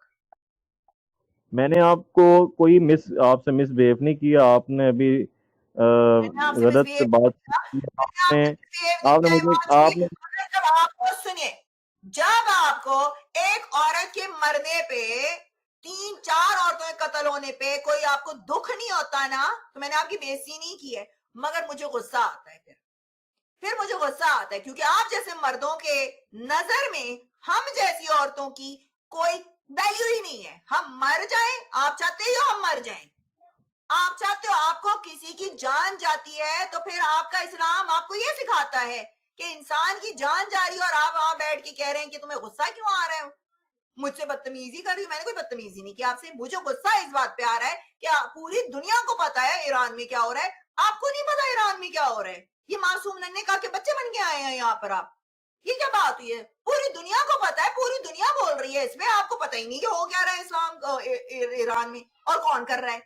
میں نے آپ کو کوئی آپ سے مس بہیو نہیں کیا, آپ نے ابھی غلط بات کی. آپ نے مجھے سنیے, جب آپ کو ایک عورت کے مرنے پہ 3-4 عورتوں کے قتل ہونے پہ کوئی آپ کو دکھ نہیں ہوتا نا, تو میں نے آپ کی بے عزتی نہیں کی ہے, مگر مجھے غصہ آتا ہے. پھر مجھے غصہ آتا ہے کیونکہ آپ جیسے مردوں کے نظر میں ہم جیسی عورتوں کی کوئی ویلیو ہی نہیں ہے. ہم مر جائیں, آپ چاہتے ہو ہم مر جائیں, آپ چاہتے ہو آپ کو کسی کی جان جاتی ہے, تو پھر آپ کا اسلام آپ کو یہ سکھاتا ہے کہ انسان کی جان جا رہی ہے اور آپ وہاں بیٹھ کے کہہ رہے ہیں کہ تمہیں غصہ کیوں آ رہا ہے, مجھ سے بدتمیزی کر رہی. میں نے کوئی بدتمیزی نہیں کی آپ سے, مجھے غصہ اس بات پہ آ رہا ہے کہ پوری دنیا کو پتا ہے ایران میں کیا ہو رہا ہے, آپ کو نہیں پتا ایران میں کیا ہو رہا ہے. یہ معصوم ننھے کہا کہ بچے بن کے آئے ہیں یہاں پر آپ, یہ کیا بات ہوئی ہے؟ پوری دنیا کو پتا ہے, پوری دنیا بول رہی ہے اس میں, آپ کو پتہ ہی نہیں کہ ہو کیا رہا ہے اسلام ایران میں اور کون کر رہا ہے.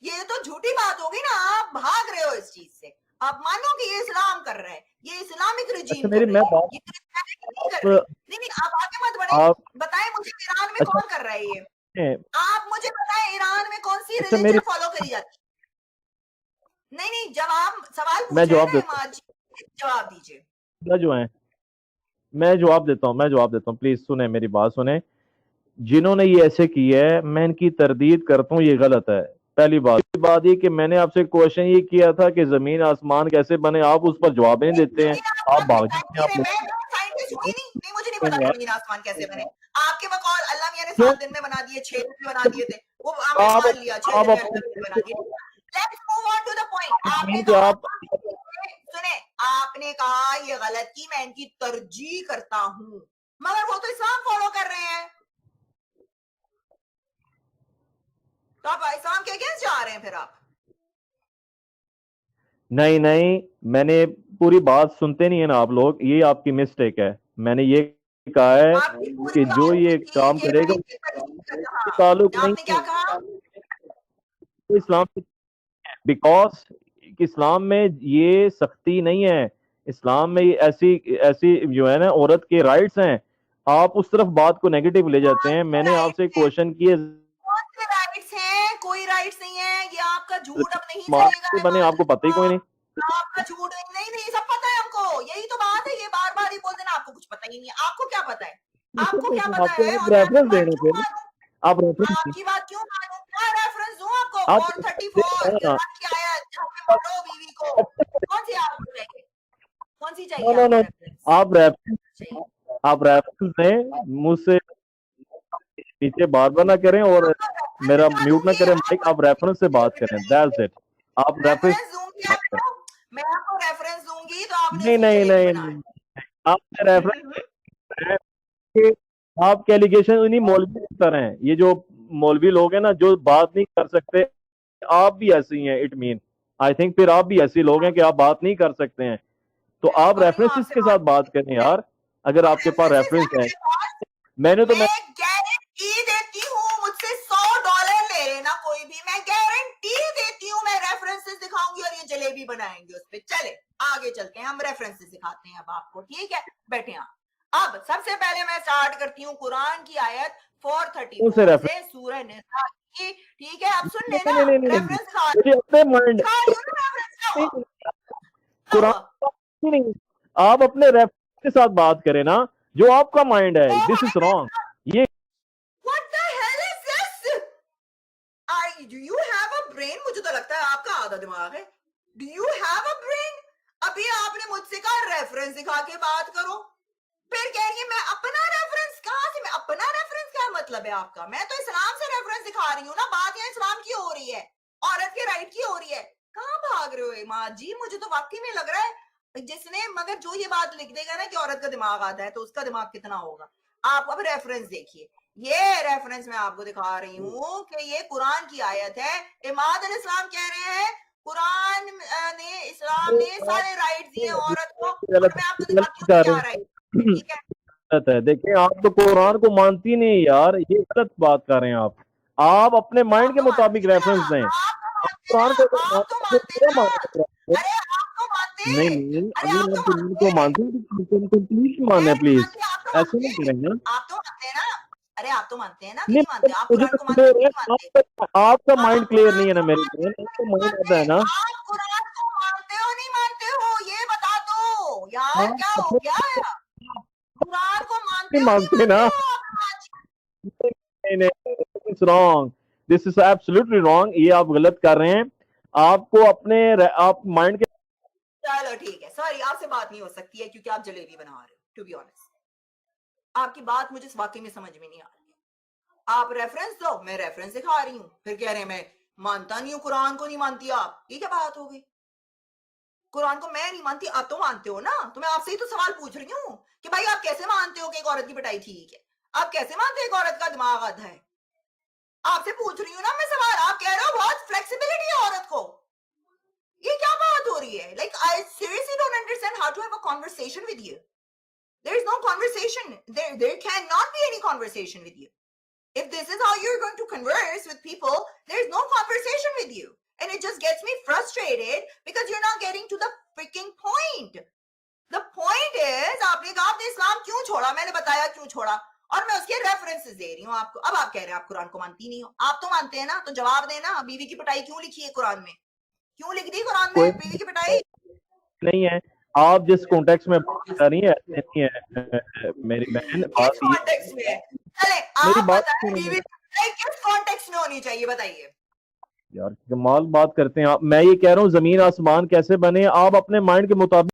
یہ تو جھوٹی بات ہوگی نا, آپ بھاگ رہے ہو اس چیز سے. آپ مانو کہ یہ اسلام کر رہا ہے, یہ اسلامک رجیم کر رہی ہے, یہ کرسچینٹی کر رہی. نہیں آپ آگے مت بڑھیں, بتائیں مجھے ایران میں کون کر رہا ہے یہ, آپ مجھے بتائیں ایران میں کون سی ریلیجن فالو کری جاتی ہے. نہیں جواب, سوال پوچھ رہے ہیں نا اماد جی, جواب دیجیے. میں جواب دیتا ہوں, پلیز سنیں میری بات سنیں. جنہوں نے یہ ایسے کی ہے میں ان کی تردید کرتا ہوں, یہ غلط ہے. پہلی بات یہ کہ میں نے آپ سے کوشچن یہ کیا تھا کہ زمین آسمان کیسے بنے, آپ اس پر جواب نہیں دیتے ہیں, آپ بھاگ جاتے ہیں. مجھے نہیں پتا زمین آسمان کیسے بنے. آپ کے بقول اللہ میاں نے 7 دن میں بنا دیے, 6 دن میں بنا دیے تھے, وہ ہم نے مان لیا 6 دن میں بنا دیے. Let's move on to the point. آپ نے کہا, سنیں, آپ نے کہا یہ غلط کی, میں ان کی ترجیح کرتا ہوں, مگر وہ تو اسلام فالو کر رہے ہیں, تو آپ اسلام کے اگینسٹ جا رہے ہیں پھر آپ. نہیں, میں نے پوری بات سنتے نہیں ہیں نا آپ لوگ, یہ آپ کی مسٹیک ہے. میں نے یہ کہا ہے کہ جو یہ کام کرے گا تعلق نہیں اسلام, بیکاز اسلام میں یہ سختی نہیں ہے, اسلام میں ایسی جو ہے نا عورت کے رائٹس ہیں. آپ اس طرف بات کو نیگیٹو لے جاتے ہیں. میں نے آپ سے کوشچن کیے, رائٹس ہیں, کوئی رائٹس نہیں ہے, یہ آپ کا جھوٹ اب نہیں چلے بنے, گا. آپ کو پتہ ہی کوئی نہیں. آپ کا جھوٹ نہیں سب پتا ہے ہم کو, یہی تو بات ہے, یہ بار بار ہی بول دینا آپ کو کچھ پتہ ہی نہیں ہے. آپ کو کیا پتا ہے, آپ کو کیا پتا ہے, اور میں آپ کی بات کیوں مانوں, آپ کی بات کیوں مانوں, کیا ریفرنس دوں آپ کو, 434 قرآن کی آیت, جہاں پہ پڑھو بیوی کو, کون سی آپ کو چاہیے, کون سی چاہیے آپ کو ریفرنس. آپ ریفرنس دیں, مجھ سے پیچھے بار بار نہ کریں اور میرا میوٹ نہ کریں مائک, آپ ریفرنس سے بات کریں, دیٹس اٹ. آپ ریفرنس دوں گی آپ کو, میں آپ کو ریفرنس دوں گی تو آپ نے اس کی نہیں, جلیبی بنانی. آپ نے ریفرنس, آپ کے ایلیگیشن انہی مولوی کی طرح ہیں. یہ جو مولوی لوگ ہیں نا جو بات نہیں کر سکتے, آپ بھی ایسے ہی ہیں. اٹ مین آئی تھنک پھر آپ بھی ایسے لوگ ہیں کہ آپ بات نہیں کر سکتے ہیں, تو آپ ریفرنس کے ساتھ بات کریں یار, اگر آپ کے پاس ریفرنس ہے. میں نے تو گارنٹی دیتی ہوں, مجھ سے $100 لے لینا کوئی بھی, میں گارنٹی دیتی ہوں میں ریفرنسز دکھاؤں گی اور یہ جلیبی بنائیں گے اس پہ. چلے آگے چلتے ہیں, ہم ریفرنسز دکھاتے ہیں اب آپ کو, ٹھیک ہے, بیٹھے آپ. اب سب سے پہلے میں سٹارٹ کرتی ہوں قرآن کی آیت 434 سے, سورہ نساء کی, ٹھیک ہے. اب سن لینا, ریفرنس دکھا رہی ہوں نا, ریفرنس آپ اپنے ریفرنس کے ساتھ بات کریں نا, جو آپ کا مائنڈ ہے. دس از رانگ. یہ What the hell is this? Do you have a brain? مجھے تو لگتا ہے آپ کا آدھا دماغ ہے. Do you have a brain? ابھی آپ نے مجھ سے کہا ریفرنس دکھا کے بات کرو, پھر کہہ رہی ہے میں اپنا ریفرنس, کہاں سے میں اپنا ریفرنس, کیا مطلب ہے آپ کا؟ میں تو اسلام سے ریفرنس دکھا رہی ہوں نا, بات یہاں اسلام کی ہو رہی ہے, عورت کے رائٹ کی ہو رہی ہے. کہاں بھاگ رہے ہو اماد جی؟ مجھے تو واقعی میں لگ رہا ہے جس نے مگر جو یہ بات لکھ دے گا نا کہ عورت کا دماغ آتا ہے تو اس کا دماغ کتنا ہوگا. آپ اب ریفرنس دیکھیے, یہ ریفرنس میں آپ کو دکھا رہی ہوں کہ یہ قرآن کی آیت ہے. اماد علیہ السلام کہہ رہے ہیں قرآن نے, اسلام نے سارے رائٹ دیے عورت کو, اور میں آپ کو دکھاتی ہوں کہ کیا رائٹ. ٹھیک ہے, ہے. دیکھیں آپ تو قرآن کو مانتی نہیں یار, یہ غلط بات کر رہے ہیں آپ اپنے مائنڈ آپ کے تو مطابق مانتے نا, ریفرنس دیں. آپ تو مانتے نا, قرآن کو آپ تو مانتے مانتے پورا نا, مانتے. ارے آپ تو مانتے, نہیں نہیں, ارے اگر آپ تو آپ قرآن کو مانتے, مانتے ہیں تو کمپلیٹ مانے نہیں پلیز, مانتے, آپ تو ایسے نہیں مانتے, کریں گے. آپ تو مانتے ہیں نا, ارے آپ تو مانتے ہیں نا کہ نہیں نہیں مانتے, آپ مجھے قرآن تو کو مانتے کلیئر ہیں کہ ہے, نہیں مانتے, آپ کا مائنڈ آپ کلیئر قرآن نہیں ہے نا کو میرے مانتے کو, ہیں تو کہ نہیں مائنڈ مانتے, آتا ہے نا. آپ قرآن کو مانتے ہو نہیں مانتے ہو یہ بتا دو یار, آپ کیا ہو اپنے گیا ہے, قرآن کو مانتے نہیں ہو نہیں مانتے نا. مانتے ہو آپ. نہیں نہیں, it's wrong. This is absolutely wrong. یہ آپ غلط کر رہے ہیں. آپ کو اپنے آپ مائنڈ کے چلو ٹھیک ہے, سوری آپ سے بات نہیں ہو سکتی ہے کیونکہ آپ جلیبی بنا رہے ہو. ٹو بی آنیسٹ آپ کی بات مجھے واقعی میں سمجھ میں نہیں آ رہی ہے. آپ ریفرنس دو, میں ریفرنس دکھا رہی ہوں, پھر کہہ رہے ہیں میں مانتا نہیں ہوں قرآن کو, نہیں مانتی آپ, یہ کیا بات ہو گئی؟ قرآن کو میں نہیں مانتی, آپ تو مانتے ہو نا, تو میں آپ سے ہی تو سوال پوچھ رہی ہوں کہ بھائی آپ کیسے مانتے ہو کہ ایک عورت کی پٹائی ٹھیک ہے, آپ کیسے مانتے ہو ایک عورت کا دماغ آدھا ہے؟ آپ سے پوچھ رہی ہوں نا میں سوال, آپ کہہ رہے ہو بہت فلیکسیبلٹی ہے عورت کو, یہ کیا بات ہو رہی ہے؟ Like I seriously don't understand how to have a conversation with you. There is no conversation. There cannot be any conversation with you. If this is how you're going to converse with people, there is no conversation with you. And it just gets me frustrated because you're not getting to the freaking point. The point is, آپ نے کہا آپ نے اسلام کیوں چھوڑا, میں نے بتایا کیوں چھوڑا, اور میں اس کے ریفرنسز دے رہی ہوں آپ کو. اب آپ کہہ رہے ہیں آپ قرآن کو مانتی نہیں ہو, آپ تو مانتے ہیں نا, تو جواب دینا, بیوی کی پٹائی کیوں لکھی ہے قرآن میں, کیوں لکھ دی قرآن میں کوئی بیوی کی پٹائی؟ نہیں ہے. آپ جس کانٹیکس میں بات کر رہی ہیں ایسے نہیں ہے میری بہن. کس بات یہ کانٹیکس میں ہے؟ چلے میری آپ بات بتائیں سنیں بیوی کی پٹائی کس کانٹیکس میں ہونی چاہیے, بتائیے. یار, کمال بات کرتے ہیں آپ. میں یہ کہہ رہا ہوں زمین آسمان کیسے بنے, آپ اپنے مائنڈ کے مطابق.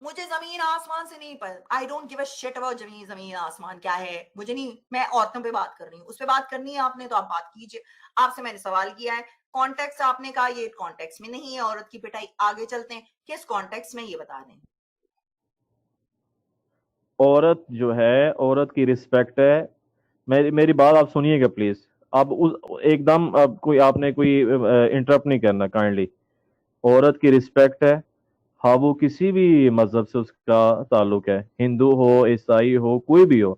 مجھے زمین آسمان سے نہیں پر, I don't give a shit about زمین آسمان کیا ہے, مجھے نہیں, میں عورتوں پہ بات کر رہی ہوں, اس پہ بات کرنی ہے آپ نے تو آپ بات کیجئے. آپ سے میں نے سوال کیا ہے, کانٹیکس آپ نے کہا یہ کانٹیکس میں نہیں ہے عورت کی پٹائی, آگے چلتے ہیں, کس کانٹیکس میں یہ بتا دیں. عورت جو ہے, عورت کی رسپیکٹ ہے. میری بات آپ سنیے گا پلیز. آپ ایک دم کوئی آپ نے کوئی انٹرپٹ نہیں کرنا کائنڈلی. عورت کی رسپیکٹ ہے, ہاں وہ کسی بھی مذہب سے اس کا تعلق ہے, ہندو ہو, عیسائی ہو, کوئی بھی ہو,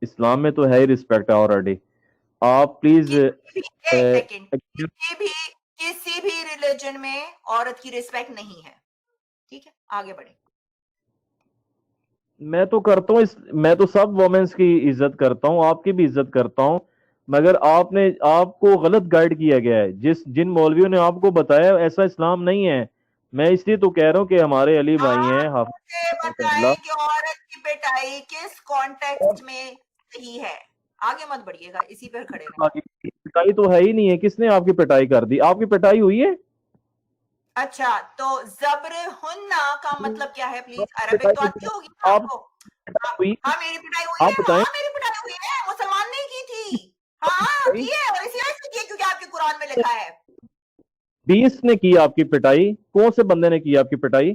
اسلام میں تو ہے ہی رسپیکٹ آلریڈی. آپ پلیز ایک سیکنڈ, کسی بھی ریلیجن میں عورت کی رسپیکٹ نہیں ہے, ٹھیک ہے, آگے بڑھیں. میں تو کرتا ہوں, میں تو سب وومنس کی عزت کرتا ہوں, آپ کی بھی عزت کرتا ہوں, مگر آپ کو غلط گائیڈ کیا گیا ہے. جن مولویوں نے آپ کو بتایا ایسا اسلام نہیں ہے. میں اس لیے تو کہہ رہا ہوں کہ ہمارے علی بھائی ہیں, آپ مجھے اللہ. بتائیں کہ عورت کی پٹائی کس کانٹیکسٹ میں صحیح ہے, آگے مت بڑھیے گا, اسی پر کھڑے رہیں. پٹائی تو ہے ہی نہیں ہے, کس نے آپ کی پٹائی کر دی؟ آپ کی پٹائی ہوئی ہے؟ اچھا, تو زبر ہننا کا مطلب کیا ہے پلیز؟ عربک تو آتی پٹائی ہوگی نا آپ آپ کو. ہوئی, ہاں میری پٹائی ہوئی آپ ہے, بتائیں. ہاں میری پٹائی ہوئی ہے, مسلمان نے کی تھی, ہاں کی ہے, اور اسی وجہ سے کی ہے کیونکہ آپ کے قرآن میں لکھا ہے. 20 نے کی آپ کی پٹائی, کون سے بندے نے کی آپ کی پٹائی؟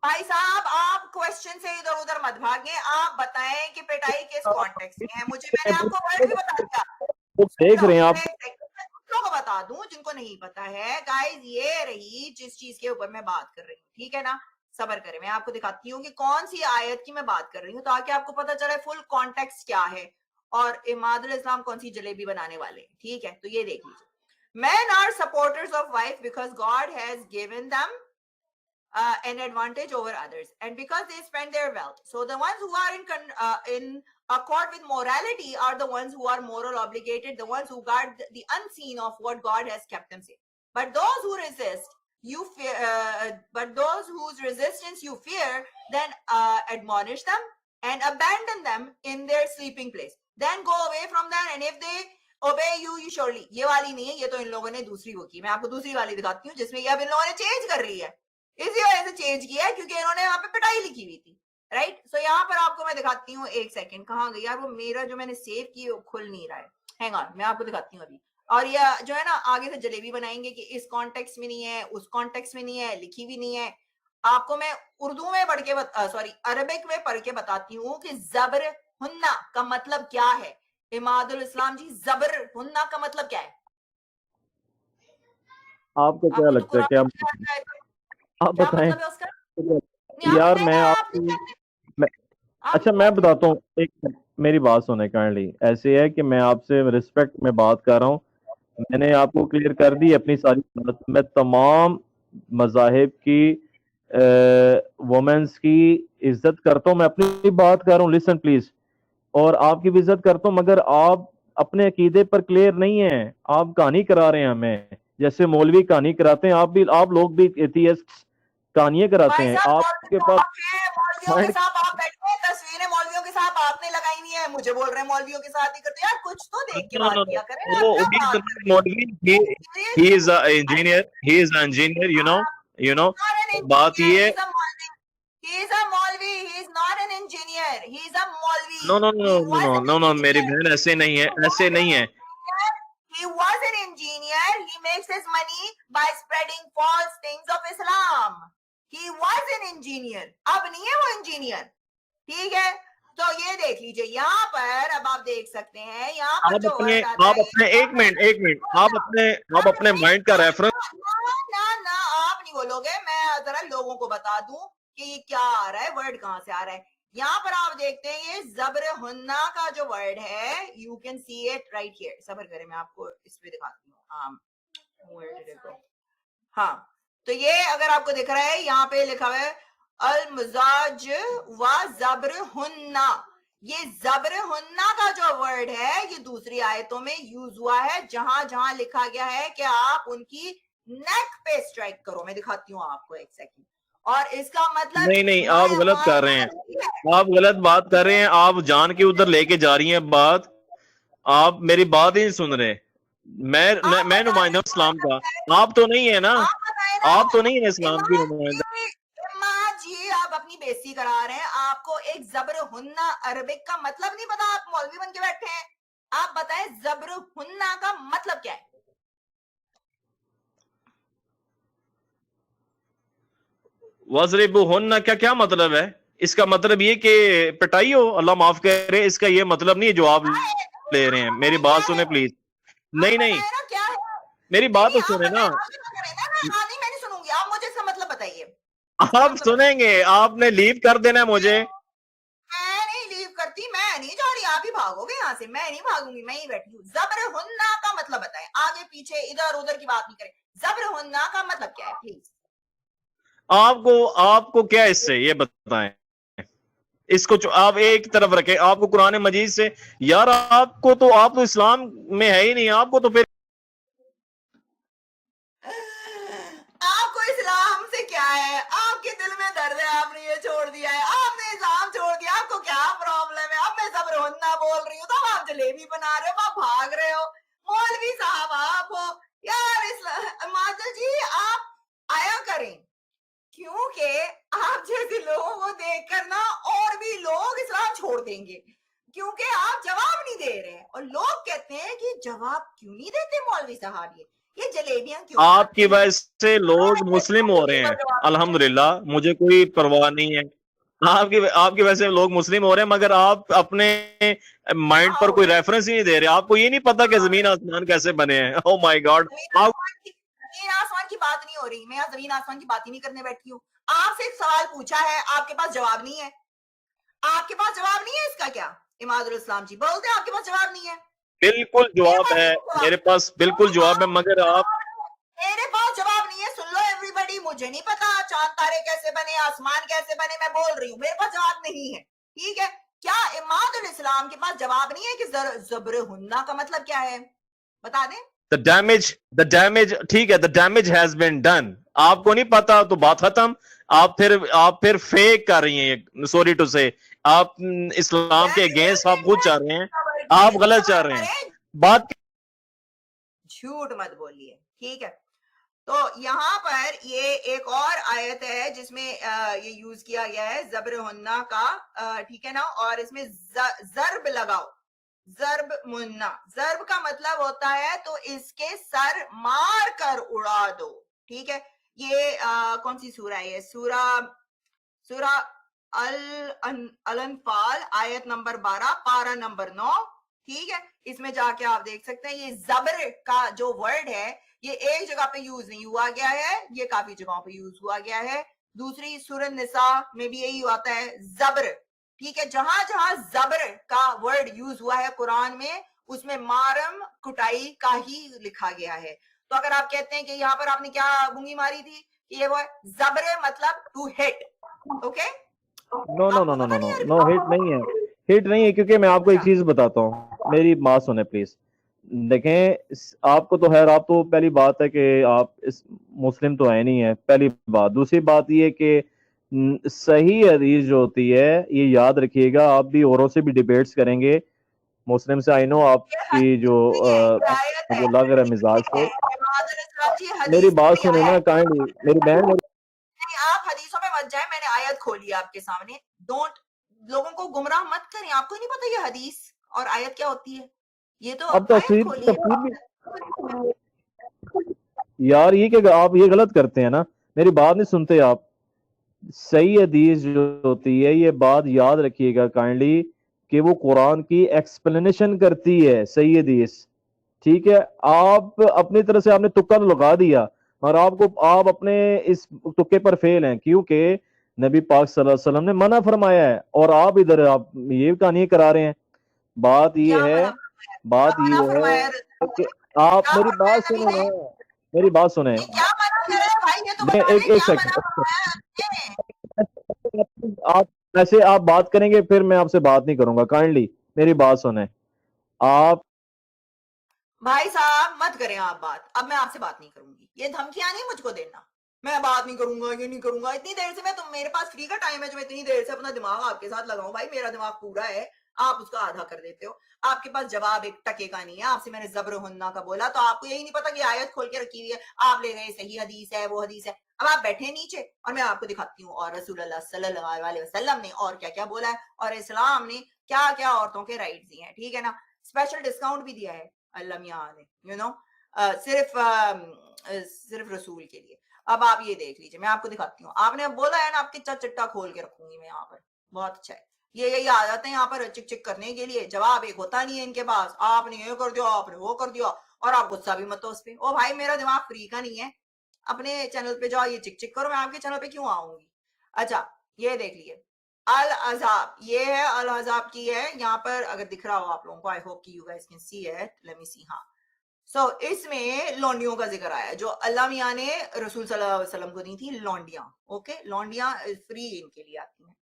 بھائی صاحب آپ کوشچن سے ادھر ادھر مت بھاگیں, آپ بتائیں کہ پٹائی کس کانٹیکس میں ہے. مجھے, میں نے آپ کو ورڈ بھی بتا دیا. وہ دیکھ رہے ہیں آپ. دوسروں کو بتا دوں جن کو نہیں پتا ہے. گائز یہ رہی جس چیز کے اوپر میں بات کر رہی ہوں, ٹھیک ہے نا, صبر کریں, میں آپ کو دکھاتی ہوں کہ کون سی آیت کی میں بات کر رہی ہوں تاکہ آپ کو پتا چلے فل کانٹیکس کیا ہے اور اماد الاسلام کون سی جلیبی بنانے والے ہیں, ٹھیک ہے. تو یہ دیکھ لیجیے, men are supporters of wife because God has given them an advantage over others and because they spend their wealth. So the ones who are in accord with morality are the ones who are moral obligated, the ones who guard the unseen of what God has kept them safe. But those who resist, you fear, but those whose resistance you fear, then admonish them and abandon them in their sleeping place. Then go away from them, and if they obey you, you surely. یہ والی نہیں ہے, یہ تو ان لوگوں نے دوسری وہ کی. میں آپ کو دوسری والی دکھاتی ہوں جس میں یہ اب ان لوگوں نے چینج کر لی ہے, اسی وجہ سے چینج کیا ہے کیونکہ انہوں نے یہاں پہ پٹائی لکھی ہوئی تھی, رائٹ. سو یہاں پر آپ کو میں دکھاتی ہوں, ایک سیکنڈ, کہاں گئی یار وہ میرا جو میں نے سیو کی وہ کھل نہیں رہا ہے, ہینگ آن, میں آپ کو دکھاتی ہوں ابھی. اور یہ جو ہے نا آگے سے جلیبی بنائیں گے کہ اس کانٹیکس میں نہیں ہے، اس کانٹیکس میں نہیں ہے، لکھی بھی نہیں ہے. آپ کو میں اردو میں پڑھ کے سوری عربک میں پڑھ کے بتاتی ہوں کہ زبر ہننا کا مطلب کیا ہے. اماد الاسلام جی زبر ہننا کا مطلب کیا ہے؟ آپ کو آپ کیا کو تو لگتا ہے قرآن کیا میں آتا ہے، آپ کیا بتائیں؟ مطلب ہے اس کا؟ نہیں آپ یار بتائیں میں نا، آپ آپ نہیں کی کہتے، میں آپ اچھا نہیں میں کہتے. بتاتا ہوں، ایک میری بات سنیں کائنڈلی. ایسے ہے کہ میں آپ سے رسپیکٹ میں بات کر رہا ہوں. میں نے آپ کو کلیئر کر دی اپنی ساری بات. میں تمام مذاہب کی وومنس کی عزت کرتا ہوں. میں اپنی بات کر رہا ہوں، لسن پلیز. اور آپ کی بھی عزت کرتا ہوں، مگر آپ اپنے عقیدے پر کلیئر نہیں ہیں. آپ کہانی کرا رہے ہیں ہمیں، جیسے مولوی کہانی کراتے ہیں. آپ لوگ بھی ایتھیسٹ کہانیاں کراتے بھائی ہیں. صاحب آپ مولوی کے تو پاس آپ ہیں، مولویوں کے ساتھ آپ بیٹھے ہیں، تصویریں مولویوں کے ساتھ آپ نے لگائی نہیں ہے، مجھے بول رہے ہیں مولویوں کے ساتھ ہی کرتے. یار کچھ تو دیکھ کے No, no, بات no. کیا کریں، آپ Oh, کیا he is بات not کر a رہے ہیں؟ Maulvi. He is an engineer. He is an engineer. You know. Not an بات engineer, یہ he's a Maulvi. He's a Maulvi, he's not an engineer. He's a Maulvi. no no no He no was no an no no میری engineer. بہن ایسے نہیں ہے، He was ایسے an نہیں ہے. engineer. He was an engineer. He makes his money by spreading false things of Islam. He was an engineer. اب نہیں ہے وہ انجینئر. ٹھیک ہے، تو یہ دیکھ لیجئے یہاں پر. اب آپ دیکھ سکتے ہیں یہاں پر جو ورڈ آتا ہے آپ اپنے مائنڈ کا ریفرنس. نہ آپ نہیں بولوگے، میں ذرا لوگوں کو بتا دوں کہ یہ کیا آ رہا ہے، ورڈ کہاں سے آ رہا ہے. یہاں پر آپ دیکھتے ہیں یہ زبر ہننا کا جو ورڈ ہے، you can see it right here. صبر کریں میں آپ کو اس پہ دکھاتی ہوں. ہاں تو یہ اگر آپ کو دکھ رہا ہے یہاں پہ لکھا ہوا ہے المزاج و زبر ہننا. یہ زبر ہننا کا جو ورڈ ہے یہ دوسری آیتوں میں یوز ہوا ہے، جہاں جہاں لکھا گیا ہے کہ آپ ان کی نیک پہ اسٹرائک کرو. میں دکھاتی ہوں آپ کو ایک سیکنڈ. اور اس کا مطلب نہیں آپ غلط کر رہے ہیں، آپ غلط بات کر رہے ہیں. آپ جان کے ادھر لے کے جا رہی ہیں بات. آپ میری بات ہی نہیں سن رہے. میں نمائندہ ہوں اسلام کا. آپ تو نہیں ہے نا، آپ تو نہیں ہے اسلام کی نمائندہ. جی آپ اپنی بےزتی کرا رہے ہیں. آپ کو ایک زبر ہننا عربک کا مطلب نہیں پتا، آپ مولوی بن کے بیٹھے ہیں. آپ بتائیں زبر ہننا کا مطلب کیا ہے؟ وَضْرِبُوهُنَّ کا کیا مطلب ہے؟ اس کا مطلب یہ کہ پٹائی ہو، اللہ معاف کرے. اس کا یہ مطلب نہیں ہے جو آپ لے رہے ہیں. میری بات سنیں پلیز. آپ نہیں بتائیں نا کیا ہے. میری نہیں بات تو نہیں آپ سنیں نا. بتائیں، آپ کیا کریں نا. میں نہیں سنوں گی، آپ مجھے اس کا مطلب بتائیے. آپ سنیں گے، آپ نے لیو کر دینا ہے مجھے. میں نہیں لیو کرتی، میں نہیں جا رہی. آپ ہی بھاگو گے یہاں سے. میں نہیں بھاگوں گی، میں ہی بیٹھی ہوں. زبر ہننا کا مطلب بتائیں، آگے پیچھے ادھر ادھر کی بات نہیں کریں. زبر ہننا کا مطلب کیا ہے پلیز؟ آپ کو کیا اس سے یہ بتائیں. اس کو آپ ایک طرف رکھیں. آپ کو قرآن مجید سے یار، آپ تو اسلام میں ہے ہی نہیں. آپ کو تو پھر آپ کو اسلام سے کیا ہے؟ آپ کے دل میں درد ہے، آپ نے یہ چھوڑ دیا ہے، آپ نے اسلام چھوڑ دیا. آپ کو کیا پرابلم ہے؟ اب میں زبر ہننا بول رہی ہوں تو آپ جلیبی بنا رہے ہو، آپ بھاگ رہے ہو. مولوی صاحب آپ ہو یار. مادل جی آپ آیا کریں، کیونکہ آپ جیسے لوگوں کو دیکھ کر نا اور بھی لوگ اسلام چھوڑ دیں گے، کیونکہ آپ جواب نہیں دے رہے ہیں. اور لوگ کہتے ہیں کہ جواب کیوں نہیں دیتے مولوی صاحب، یہ جلیبیاں کیوں آپ کھاتے کی ہیں؟ وجہ سے لوگ مسلم ہو رہے ہیں. الحمدللہ مجھے کوئی پرواہ نہیں ہے. آپ کی وجہ سے لوگ مسلم ہو رہے ہیں، مگر آپ اپنے مائنڈ پر کوئی ریفرنس ہی نہیں دے رہے. آپ کو یہ نہیں پتا کہ زمین آسمان کیسے بنے ہیں. او مائی گاڈ. زمین آسمان کی بات نہیں ہو رہی، میں زمین آسمان کی بات ہی نہیں کرنے بیٹھی ہوں. آپ سے ایک سوال پوچھا ہے، آپ کے پاس جواب نہیں ہے. آپ کے پاس جواب نہیں ہے اس کا کیا؟ اماد الاسلام جی بولتے ہیں آپ کے پاس جواب نہیں ہے. بالکل جواب ہے، میرے پاس بالکل جواب ہے، مگر آپ میرے پاس جواب نہیں ہے. سن لو ایوری بڈی، مجھے نہیں پتا چاند تارے کیسے بنے، آسمان کیسے بنے. میں بول رہی ہوں میرے پاس جواب نہیں ہے. ٹھیک ہے، کیا اماد الاسلام کے پاس جواب نہیں ہے کہ زبر ہننا کا مطلب کیا ہے؟ بتا دیں. the damage ٹھیک ہے. the damage has been done. آپ کو نہیں پتا تو بات ختم. آپ پھر فیک کر رہی ہیں. سوری ٹو سے آپ اسلام کے اگینسٹ آپ خود چاہ رہے ہیں. آپ غلط چاہ رہے ہیں. بات جھوٹ مت بولیے. ٹھیک ہے، تو یہاں پر یہ ایک اور آیت ہے جس میں یہ یوز کیا گیا ہے زبر ہننا کا. ٹھیک ہے نا، اور اس میں ضرب لگاؤ. ضرب مننا، ضرب کا مطلب ہوتا ہے تو اس کے سر مار کر اڑا دو. ٹھیک ہے، یہ کون سی سورہ ہے؟ یہ سورہ الانفال آیت نمبر 12 پارہ نمبر 9. ٹھیک ہے، اس میں جا کے آپ دیکھ سکتے ہیں یہ زبر کا جو ورڈ ہے یہ ایک جگہ پہ یوز نہیں ہوا گیا ہے، یہ کافی جگہوں پہ یوز ہوا گیا ہے. دوسری سورہ نساء میں بھی یہی آتا ہے زبر. ٹھیک ہے، جہاں جہاں زبر کا ورڈ یوز ہوا ہے قرآن میں اس میں مارم کٹائی کا ہی لکھا گیا ہے. تو اگر آپ کہتے ہیں کہ یہاں پر آپ نے کیا گونگی ماری تھی کہ یہ وہ زبر مطلب ٹو ہٹ. اوکے، نو نو آپ نو کو نو پتہ نو نہیں نو عربی؟ نو ہٹ نہیں ہے، ہٹ نہیں ہے، کیونکہ میں آپ کو ایک اچھا چیز بتاتا ہوں، میری بات سنیں پلیز. دیکھیں آپ کو تو خیر، آپ تو پہلی بات ہے کہ آپ اس مسلم تو ہے نہیں ہے، پہلی بات. دوسری بات یہ کہ صحیح حدیث جو ہوتی ہے یہ یاد رکھیے گا، آپ بھی اوروں سے بھی ڈیبیٹس کریں گے مسلم سے. آئی نو آپ یہ کی حدیث جو نہیں ہے، یہ آیت ہے. مجھے لگ رہا ہے مزاج ٹھیک ہے، سے. عماد علیہ السلام جی میری حدیث بات نہیں سنیں نا ہے. کائنڈلی میری بہن. نہیں، آپ حدیثوں میں مت جائیں، میں نے آیت کھولی ہے آپ کے سامنے. ڈونٹ لوگوں کو گمراہ مت کریں. آپ کو نہیں پتا یہ حدیث اور آیت کیا ہوتی ہے؟ یہ تو اب آیت تفسیر کھولی ہے. بھی یار، یہ کہ آپ یہ غلط کرتے ہیں نا، میری بات نہیں سنتے آپ. صحیح حدیث جو ہوتی ہے یہ بات یاد رکھیے گا کائنڈلی کہ وہ قرآن کی ایکسپلینیشن کرتی ہے صحیح حدیث. ٹھیک ہے، آپ اپنی طرف سے آپ نے تکا لگا دیا اور آپ اپنے اس تکے پر فیل ہیں، کیونکہ نبی پاک صلی اللہ علیہ وسلم نے منع فرمایا ہے اور آپ ادھر آپ یہ کہانی کرا رہے ہیں. بات یہ کیا ہے، منع بات منع یہ فرمایا؟ ہے کہ آپ کیا میری فرمایا بات نبی سنیں نے؟ نا، میری بات سنیں. نہیں، کیا منع کرے بھائی؟ یہ تو میں بتا دیں ایک کیا منع سیکنڈ، فرمایا نے؟ آپ ایسے آپ بات کریں گے پھر میں آپ سے بات نہیں کروں گا. کائنڈلی میری بات سنیں آپ. بھائی صاحب مت کریں آپ بات. اب میں آپ سے بات نہیں کروں گی. یہ دھمکیاں نہیں مجھ کو دینا. میں بات نہیں کروں گا، یہ نہیں کروں گا. اتنی دیر سے میرے پاس فری کا ٹائم ہے جو میں اتنی دیر سے اپنا دماغ آپ کے ساتھ لگاؤں. بھائی میرا دماغ پورا ہے، آپ اس کا آدھا کر دیتے ہو. آپ کے پاس جواب ایک ٹکے کا نہیں ہے. آپ سے میں نے زبر ہننا کا بولا تو آپ کو یہی نہیں پتا کہ آیت کھول کے رکھی ہوئی ہے. آپ لے گئے صحیح حدیث ہے، وہ حدیث ہے. اب آپ بیٹھے نیچے اور میں آپ کو دکھاتی ہوں اور رسول اللہ صلی اللہ علیہ وسلم نے اور کیا کیا بولا ہے اور اسلام نے کیا کیا عورتوں کے رائٹس دیے ہیں. ٹھیک ہے نا، اسپیشل ڈسکاؤنٹ بھی دیا ہے اللہ میاں نے، یو نو، صرف رسول کے لیے. اب آپ یہ دیکھ لیجیے، میں آپ کو دکھاتی ہوں. آپ نے بولا ہے نا آپ کے چٹا کھول کے رکھوں گی میں یہاں پر. بہت اچھا ہے. یہی آ جاتے ہیں یہاں پر چک چک کرنے کے لیے. جواب ایک ہوتا نہیں ہے ان کے پاس. آپ نے یہ کر دیا، آپ نے وہ کر دیا، اور آپ غصہ بھی مت ہو اس پہ. او بھائی میرا دماغ فری کا نہیں ہے. اپنے چینل پہ جاؤ، یہ چک چک کرو. میں آپ کے چینل پہ کیوں آؤں گی؟ اچھا یہ دیکھ لیے العذاب، یہ ہے العذاب کی ہے یہاں پر. اگر دکھ رہا ہو آپ لوگوں کو، آئی ہوپ کی you guys can see it. Let me see. ہاں، سو اس میں لونڈیوں کا ذکر آیا جو اللہ میاں نے رسول صلی اللہ علیہ وسلم کو دی تھی. لونڈیاں، اوکے، لونڈیاں فری ان کے لیے آتی ہیں.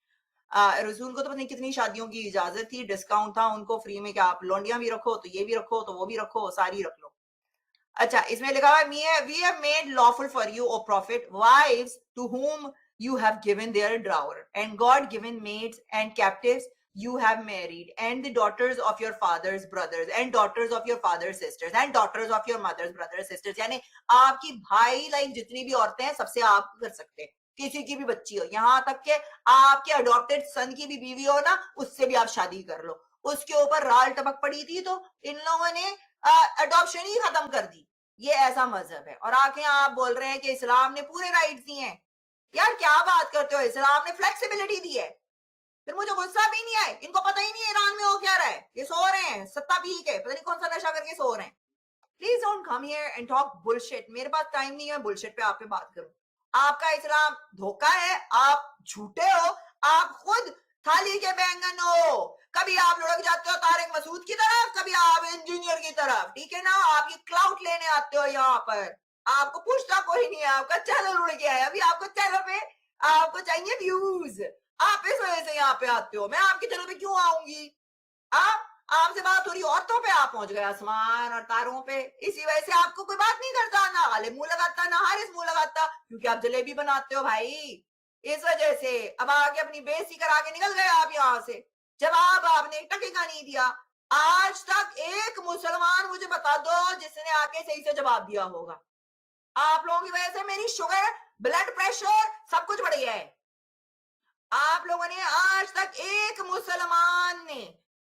رسول کو تو پتہ نہیں کتنی شادیوں کی اجازت تھی، ڈسکاؤنٹ تھا ان کو فری میں کہ آپ لونڈیاں بھی رکھو تو یہ بھی رکھو تو وہ بھی رکھو، ساری رکھ لو. اچھا اس میں لکھا ہوا ہے we have made lawful for you, O prophet, wives to whom you have given their dower, and God given maids and captives you have married, and the daughters of your father's brothers, and daughters of your father's sisters, and daughters of your mother's brothers sisters. یعنی آپ کی بھائی لائک جتنی بھی عورتیں ہیں سب سے آپ کر سکتے ہیں. کسی کی بھی بچی ہو، یہاں تک کہ آپ کے اڈاپٹیڈ سن کی بھی بیوی ہو نا، اس سے بھی آپ شادی کر لو. اس کے اوپر رال ٹپک پڑی تھی تو ان لوگوں نے اڈاپشن ہی ختم کر دی. یہ ایسا مذہب ہے اور آگے آپ بول رہے ہیں کہ اسلام نے پورے رائٹس دیے ہیں. یار کیا بات کرتے ہو؟ اسلام نے فلیکسیبلٹی دی ہے. پھر مجھے غصہ بھی نہیں آئے. ان کو پتہ ہی نہیں ہے ایران میں ہو کیا رہا ہے. یہ سو رہے ہیں ستا پی کے، پتہ نہیں کون سا نشہ کر کے سو رہے ہیں. Please don't come here and talk bullshit. میرے پاس ٹائم نہیں ہے بلشٹ پہ آپ پہ بات کروں. آپ کا اسلام دھوکہ ہے، آپ جھوٹے ہو، آپ خود تھالی کے بینگن ہو. کبھی آپ لڑک جاتے ہو طارق مسعود کی طرف، کبھی آپ انجینئر کی طرف. ٹھیک ہے نا، آپ یہ کلاؤٹ لینے آتے ہو یہاں پر. آپ کو پوچھتا کوئی نہیں ہے. آپ کا چینل اڑ گیا ہے. ابھی آپ کو چینل پہ آپ کو چاہیے ویوز. آپ اس وجہ سے یہاں پہ آتے ہو. میں آپ کے چینل پہ کیوں آؤں گی؟ آپ سے بات ہو رہی عورتوں پہ، آپ پہنچ گئے آسمان اور تاروں پہ. اسی وجہ سے آپ کو کوئی بات نہیں کرتا، نہ غالب منہ لگاتا نہ حارث منہ لگاتا، کیونکہ آپ جلیبی بناتے ہو بھائی. اس وجہ سے اب آگے اپنی بےزتی کرا کے نکل گئے آپ یہاں سے. جواب آپ نے ٹکے کا نہیں دیا. آج تک ایک مسلمان مجھے بتا دو جس نے آ کے صحیح سے جواب دیا ہوگا. آپ لوگوں کی وجہ سے میری شوگر، بلڈ پریشر سب کچھ بڑھ گیا ہے. آپ لوگوں نے آج تک ایک مسلمان نے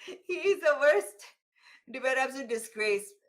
He is the worst, absolute disgrace।